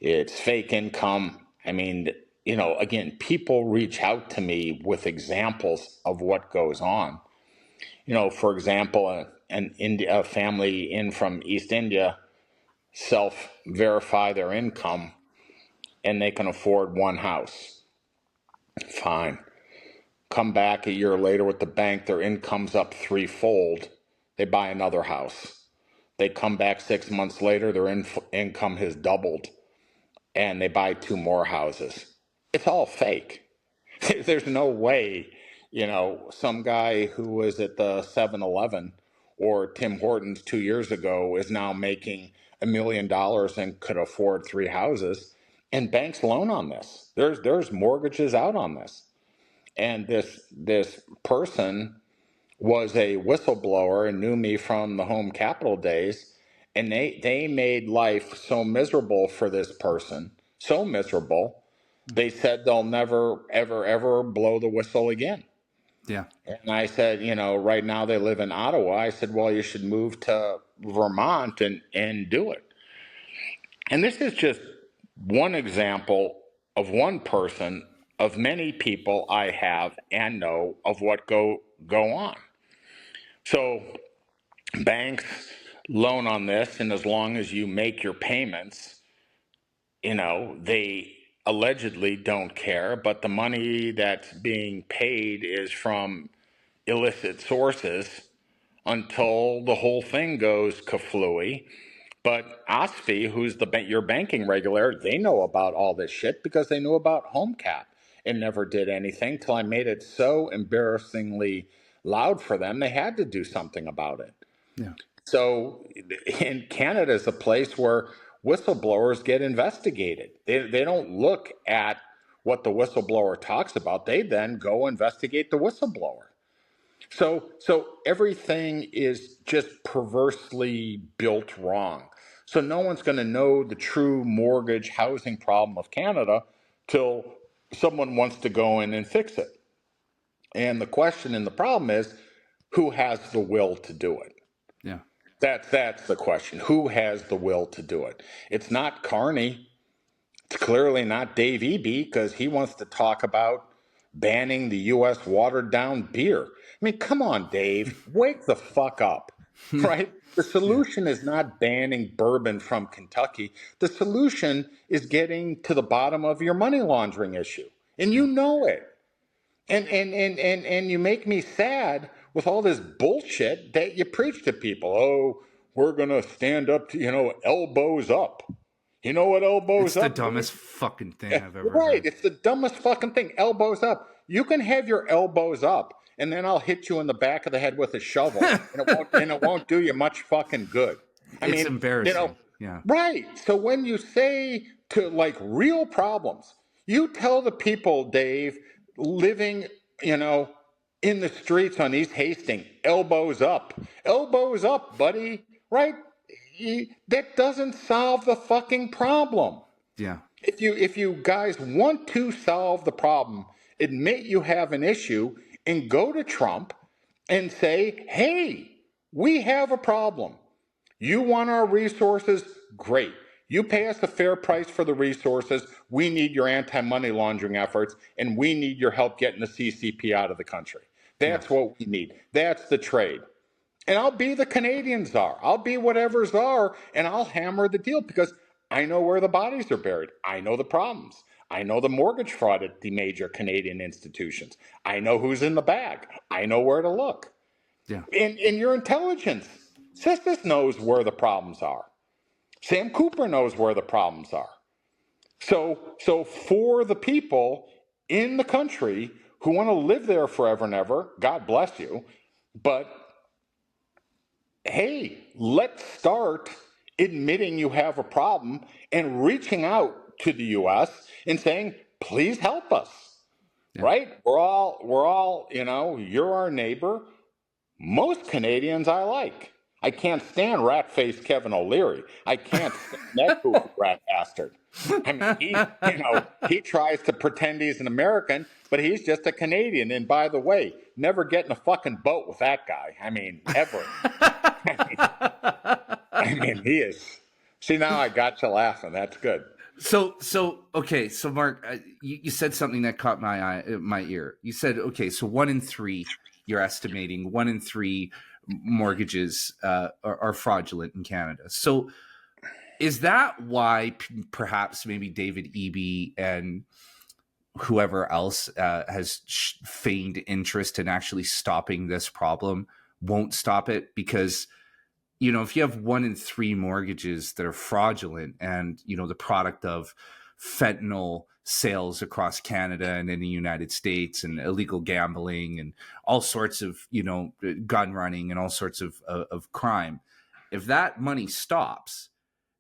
it's fake income. I mean, again, people reach out to me with examples of what goes on. For example, a family in from East India self-verify their income and they can afford 1 house. Fine. Come back a year later with the bank, their income's up 3-fold. They buy another house. They come back 6 months later, their income has doubled, and they buy 2 more houses. It's all fake. There's no way, some guy who was at the 7-Eleven or Tim Hortons 2 years ago is now making $1 million and could afford 3 houses. And banks loan on this. There's mortgages out on this. And this person was a whistleblower and knew me from the home capital days, and they made life so miserable for this person, so miserable, they said they'll never ever ever blow the whistle again. Yeah. And I said, right now they live in Ottawa. I said, well, you should move to Vermont and do it. And this is just one example of one person of many people I have and know of what go on. So banks loan on this, and as long as you make your payments, they allegedly don't care, but the money that's being paid is from illicit sources until the whole thing goes kaflooey. But OSFI, who's your banking regulator, they know about all this shit because they knew about HomeCap and never did anything till I made it so embarrassingly loud for them. They had to do something about it. Yeah. So in Canada is a place where whistleblowers get investigated. They don't look at what the whistleblower talks about. They then go investigate the whistleblower. So everything is just perversely built wrong. So no one's going to know the true mortgage housing problem of Canada till someone wants to go in and fix it. And the question and the problem is, who has the will to do it? Yeah. That's the question. Who has the will to do it? It's not Carney. It's clearly not Dave Eby because he wants to talk about banning the U.S. watered down beer. I mean, come on, Dave, wake the fuck up, right? The Yeah. solution is not banning bourbon from Kentucky. The solution is getting to the bottom of your money laundering issue. And Yeah. you know it. And you make me sad with all this bullshit that you preach to people. Oh, we're going to stand up to, elbows up. You know what It's elbows the up means? dumbest fucking thing Yeah, I've ever right. heard. It's the dumbest fucking thing. Elbows up. You can have your elbows up, and then I'll hit you in the back of the head with a shovel, and it won't do you much fucking good. I It's mean, embarrassing. Yeah. right. So when you say to like real problems, you tell the people, Dave, living, you know, in the streets on East Hastings, elbows up, buddy. Right? That doesn't solve the fucking problem. Yeah. If you guys want to solve the problem, admit you have an issue and go to Trump and say, "Hey, we have a problem. You want our resources? Great. You pay us a fair price for the resources. We need your anti-money laundering efforts, and we need your help getting the CCP out of the country. Yeah. That's what we need. That's the trade." And I'll be the Canadian czar. I'll be whatever czar, and I'll hammer the deal because I know where the bodies are buried. I know the problems. I know the mortgage fraud at the major Canadian institutions. I know who's in the bag. I know where to look. Yeah. And your intelligence, Sisters knows where the problems are. Sam Cooper knows where the problems are. So for the people in the country who want to live there forever and ever, God bless you. But hey, let's start admitting you have a problem and reaching out to the US and saying, please help us. Yeah. Right? We're all, you're our neighbor. Most Canadians I like. I can't stand rat-faced Kevin O'Leary. I can't stand that goofy rat bastard. I mean, he tries to pretend he's an American, but he's just a Canadian. And by the way, never get in a fucking boat with that guy. I mean, ever. I mean, he is. See, now I got you laughing. That's good. Okay. So Mark, you said something that caught my ear. You said, okay, so 1 in 3, you're estimating 1 in 3 mortgages are fraudulent in Canada. So is that why perhaps maybe David Eby and whoever else has feigned interest in actually stopping this problem won't stop it? Because if you have 1 in 3 mortgages that are fraudulent and, the product of fentanyl sales across Canada and in the United States and illegal gambling and all sorts of, gun running and all sorts of crime, if that money stops,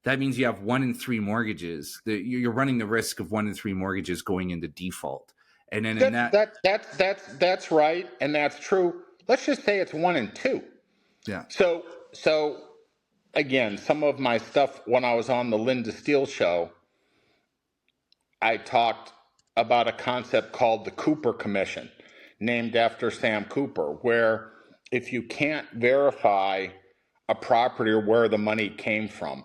that means you have 1 in 3 mortgages. You're running the risk of 1 in 3 mortgages going into default. And then in That's right, and that's true. Let's just say it's 1 in 2. yeah. So again, some of my stuff when I was on the Linda Steele show, I talked about a concept called the Cooper Commission, named after Sam Cooper, where if you can't verify a property or where the money came from,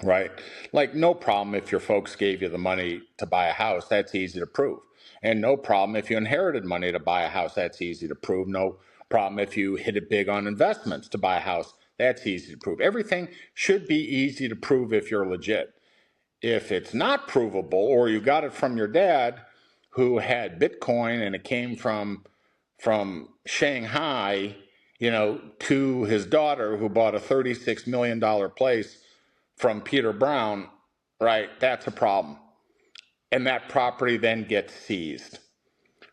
right? Like, no problem if your folks gave you the money to buy a house, that's easy to prove. And no problem if you inherited money to buy a house, that's easy to prove. No problem if you hit it big on investments to buy a house, that's easy to prove. Everything should be easy to prove if you're legit. If it's not provable, or you got it from your dad who had Bitcoin and it came from Shanghai, to his daughter who bought a $36 million place from Peter Brown, right? That's a problem. And that property then gets seized.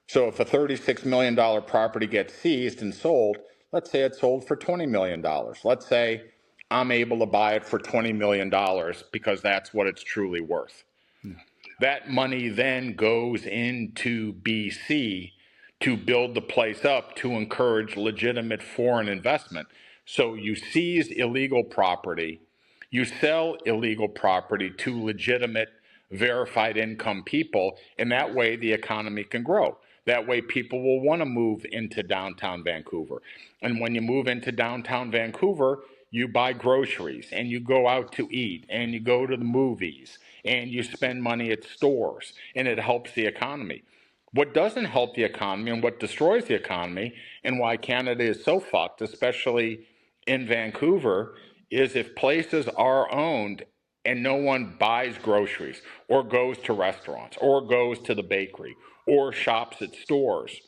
So if a $36 million property gets seized and sold, let's say it's sold for $20 million. Let's say I'm able to buy it for $20 million because that's what it's truly worth. Yeah. That money then goes into BC to build the place up to encourage legitimate foreign investment. So you seize illegal property, you sell illegal property to legitimate verified income people, and that way the economy can grow. That way people will want to move into downtown Vancouver. And when you move into downtown Vancouver, you buy groceries and you go out to eat and you go to the movies and you spend money at stores, and it helps the economy. What doesn't help the economy and what destroys the economy, and why Canada is so fucked, especially in Vancouver, is if places are owned and no one buys groceries or goes to restaurants or goes to the bakery or shops at stores,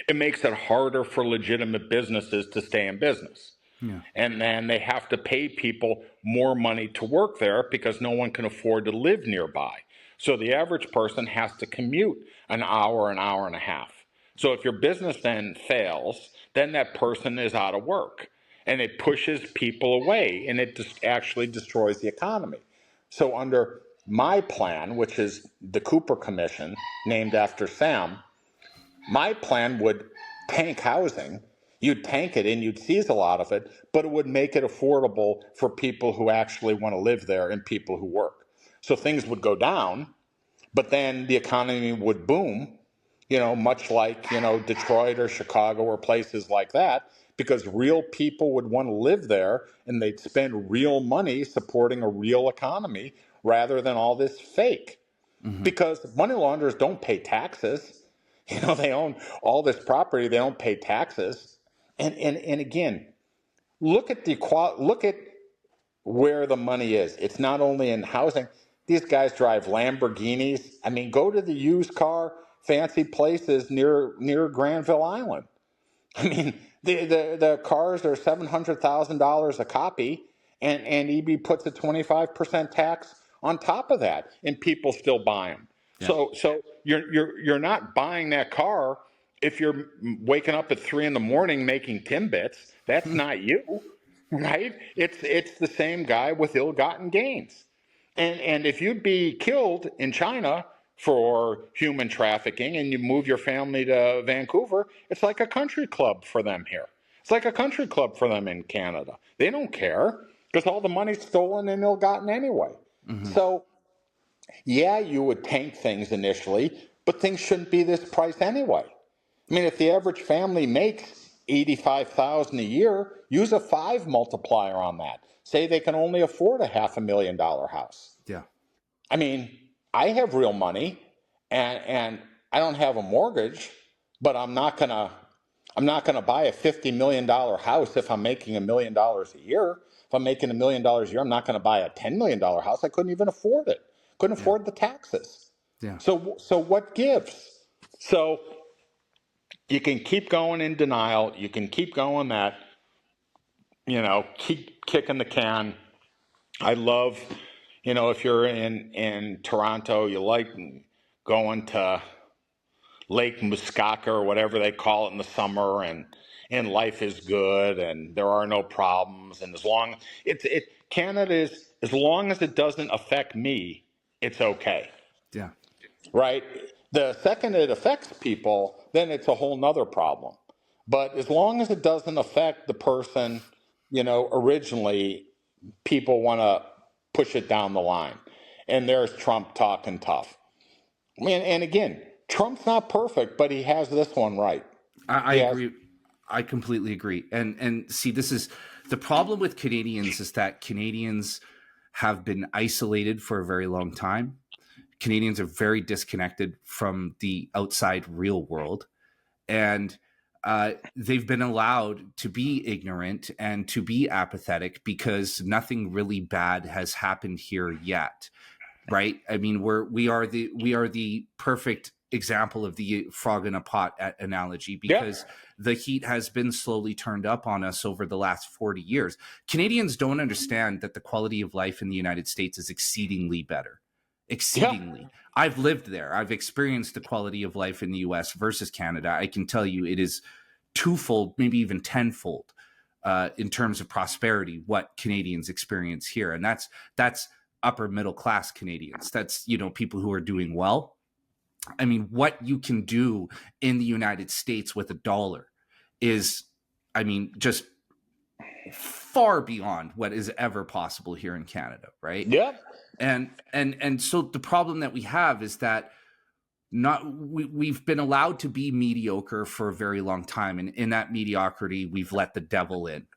it makes it harder for legitimate businesses to stay in business. Yeah. And then they have to pay people more money to work there because no one can afford to live nearby. So the average person has to commute an hour and a half. So if your business then fails, then that person is out of work. And it pushes people away, and it just actually destroys the economy. So under my plan, which is the Cooper Commission, named after Sam, my plan would tank housing. You'd tank it and you'd seize a lot of it, but it would make it affordable for people who actually want to live there and people who work. So things would go down, but then the economy would boom, much like, Detroit or Chicago or places like that, because real people would want to live there and they'd spend real money supporting a real economy rather than all this fake. Mm-hmm. Because money launderers don't pay taxes. They own all this property, they don't pay taxes. And again, look at where the money is. It's not only in housing. These guys drive Lamborghinis. I mean, go to the used car fancy places near Granville Island. I mean, the cars are $700,000 a copy, and EB puts a 25% tax on top of that, and people still buy them. Yeah. So you're not buying that car if you're waking up at 3 a.m. making Timbits. That's not you, right? It's the same guy with ill-gotten gains. And if you'd be killed in China for human trafficking and you move your family to Vancouver, it's like a country club for them here. It's like a country club for them in Canada. They don't care because all the money's stolen and ill-gotten anyway. Mm-hmm. So, yeah, you would tank things initially, but things shouldn't be this price anyway. I mean, if the average family makes $85,000 a year, use a 5 multiplier on that. Say they can only afford a $500,000 house. Yeah. I mean, I have real money and I don't have a mortgage, but I'm not gonna buy a $50 million house if I'm making $1 million a year. If I'm making $1 million a year, I'm not gonna buy a $10 million house. I couldn't even afford it. Couldn't afford the taxes. Yeah. So what gives? So you can keep going in denial. You can keep going that, keep kicking the can. I love, if you're in Toronto, you like going to Lake Muskoka or whatever they call it in the summer, and life is good and there are no problems. And Canada is, as long as it doesn't affect me, it's okay. Yeah. Right? The second it affects people, then it's a whole nother problem. But as long as it doesn't affect the person, originally, people want to push it down the line. And there's Trump talking tough. And again, Trump's not perfect, but he has this one right. I agree. I completely agree. And see, this is the problem with Canadians, is that Canadians have been isolated for a very long time. Canadians are very disconnected from the outside real world. And they've been allowed to be ignorant and to be apathetic because nothing really bad has happened here yet. Right? I mean, we are the perfect example of the frog in a pot analogy, because the heat has been slowly turned up on us over the last 40 years. Canadians don't understand that the quality of life in the United States is exceedingly better. Exceedingly. Yeah. I've lived there. I've experienced the quality of life in the US versus Canada. I can tell you it is twofold, maybe even tenfold in terms of prosperity, what Canadians experience here. And that's upper middle class Canadians. That's, people who are doing well. I mean, what you can do in the United States with $1 is, just far beyond what is ever possible here in Canada, right? Yeah. And so the problem that we have is that we've been allowed to be mediocre for a very long time, and in that mediocrity, we've let the devil in,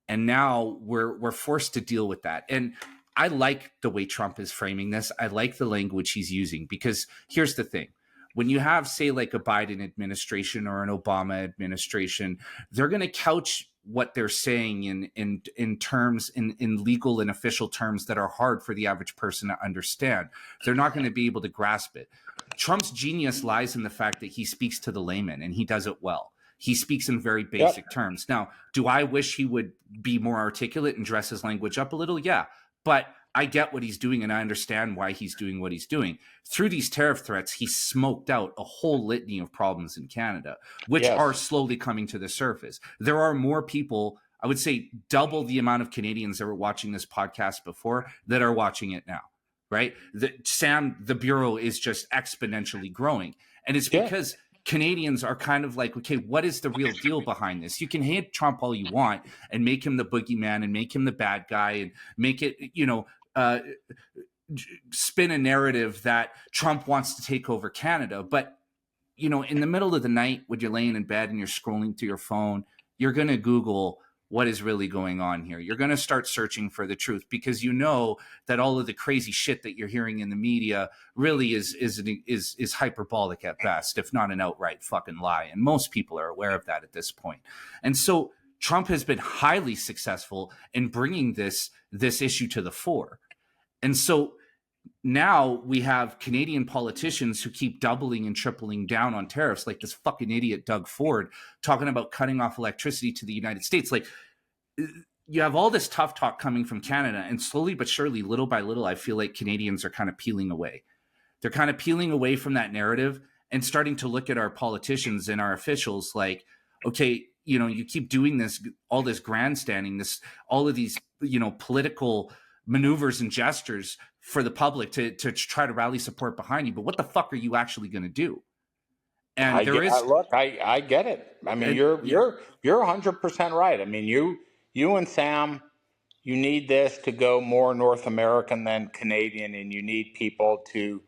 and now we're forced to deal with that. And I like the way Trump is framing this. I like the language he's using, because here's the thing. When you have, say, like a Biden administration or an Obama administration, they're going to couch what they're saying in terms, in legal and official terms that are hard for the average person to understand. They're not going to be able to grasp it. Trump's genius lies in the fact that he speaks to the layman, and he does it well. He speaks in very basic terms. Now, do I wish he would be more articulate and dress his language up a little? Yeah. But I get what he's doing, and I understand why he's doing what he's doing. Through these tariff threats, he smoked out a whole litany of problems in Canada, which are slowly coming to the surface. There are more people, I would say double the amount of Canadians that were watching this podcast before that are watching it now, right? The Bureau is just exponentially growing. And it's because Canadians are kind of like, okay, what is the real deal behind this? You can hate Trump all you want and make him the boogeyman and make him the bad guy and make it, spin a narrative that Trump wants to take over Canada. But, in the middle of the night when you're laying in bed and you're scrolling through your phone, you're going to Google what is really going on here. You're going to start searching for the truth, because you know that all of the crazy shit that you're hearing in the media really is hyperbolic at best, if not an outright fucking lie. And most people are aware of that at this point. And so Trump has been highly successful in bringing this issue to the fore. And so now we have Canadian politicians who keep doubling and tripling down on tariffs, like this fucking idiot Doug Ford talking about cutting off electricity to the United States. Like, you have all this tough talk coming from Canada, and slowly but surely, little by little, I feel like Canadians are kind of peeling away. They're kind of peeling away from that narrative and starting to look at our politicians and our officials like, okay, you keep doing this, all this grandstanding, all of these, political maneuvers and gestures for the public to try to rally support behind you. But what the fuck are you actually going to do? And I get it. I mean, you're 100% right. I mean, you and Sam, you need this to go more North American than Canadian, and you need people to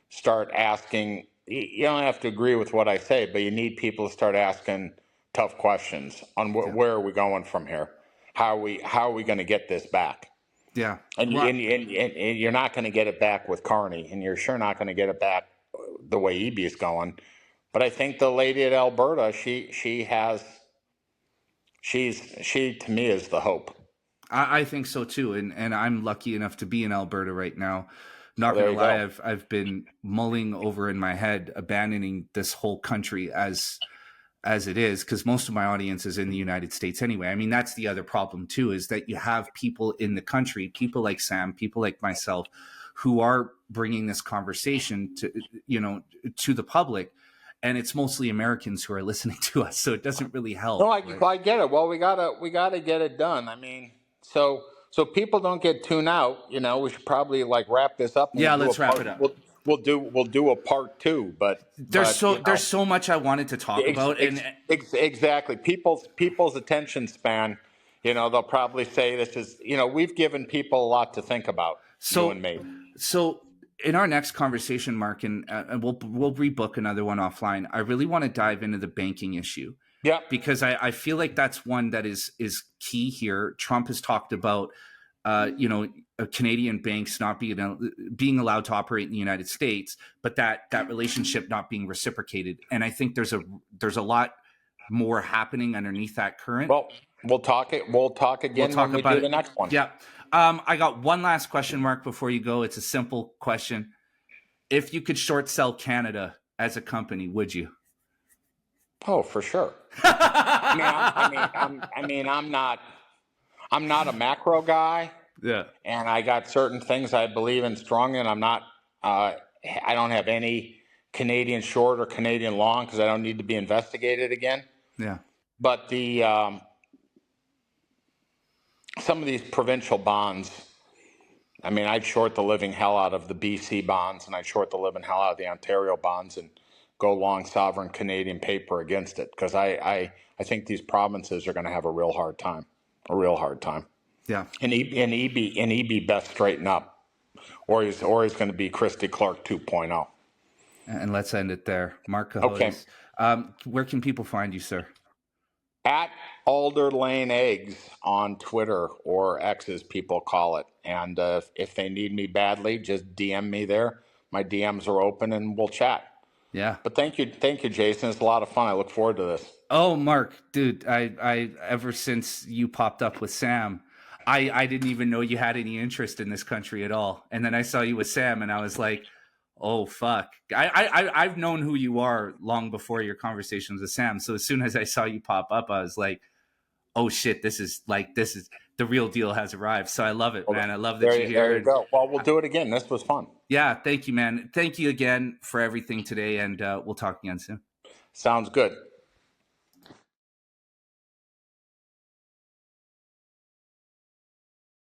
start asking. You don't have to agree with what I say, but you need people to start asking tough questions on where are we going from here? How are we going to get this back? Yeah. And you're not going to get it back with Carney, and you're sure not going to get it back the way EB is going. But I think the lady at Alberta, she to me is the hope. I think so too, and I'm lucky enough to be in Alberta right now. Not gonna lie, I've been mulling over in my head abandoning this whole country as it is, because most of my audience is in the United States anyway. I mean, that's the other problem too, is that you have people in the country, people like Sam, people like myself, who are bringing this conversation to the public, and it's mostly Americans who are listening to us, so it doesn't really help. No, I get it. Well, we gotta get it done. I mean, so people don't get tuned out. We should probably wrap this up. Let's wrap it up. We'll do a part 2, but there's so much I wanted to talk about, and exactly people's attention span. They'll probably say this is we've given people a lot to think about. You and me. So in our next conversation, Mark, and we'll rebook another one offline, I really want to dive into the banking issue. Yeah, because I feel like that's one that is key here. Trump has talked about Canadian banks not being allowed to operate in the United States, but that relationship not being reciprocated. And I think there's a lot more happening underneath that current. Well, we'll talk again when we do the next one. Yeah. I got one last question, Mark, before you go. It's a simple question. If you could short sell Canada as a company, would you? Oh, for sure. I'm not a macro guy. Yeah. And I got certain things I believe in strongly, and I don't have any Canadian short or Canadian long because I don't need to be investigated again. Yeah. But some of these provincial bonds, I mean, I'd short the living hell out of the BC bonds, and I'd short the living hell out of the Ontario bonds and go long sovereign Canadian paper against it, because I think these provinces are going to have a real hard time. Yeah. And EB best straighten up, or he's going to be Christy Clark 2.0. And let's end it there. Marc Cohodes. Okay. Where can people find you, sir? At Alder Lane Eggs on Twitter, or X as people call it. And if they need me badly, just DM me there. My DMs are open and we'll chat. Yeah. But thank you, Jason. It's a lot of fun. I look forward to this. Oh, Mark, dude, I ever since you popped up with Sam, I didn't even know you had any interest in this country at all. And then I saw you with Sam and I was like, oh fuck. I've known who you are long before your conversations with Sam. So as soon as I saw you pop up, I was like, oh shit, this is the real deal has arrived. So I love it, man. I love that you're here. There you go. Well, we'll do it again. This was fun. Yeah, thank you, man. Thank you again for everything today, and we'll talk again soon. Sounds good.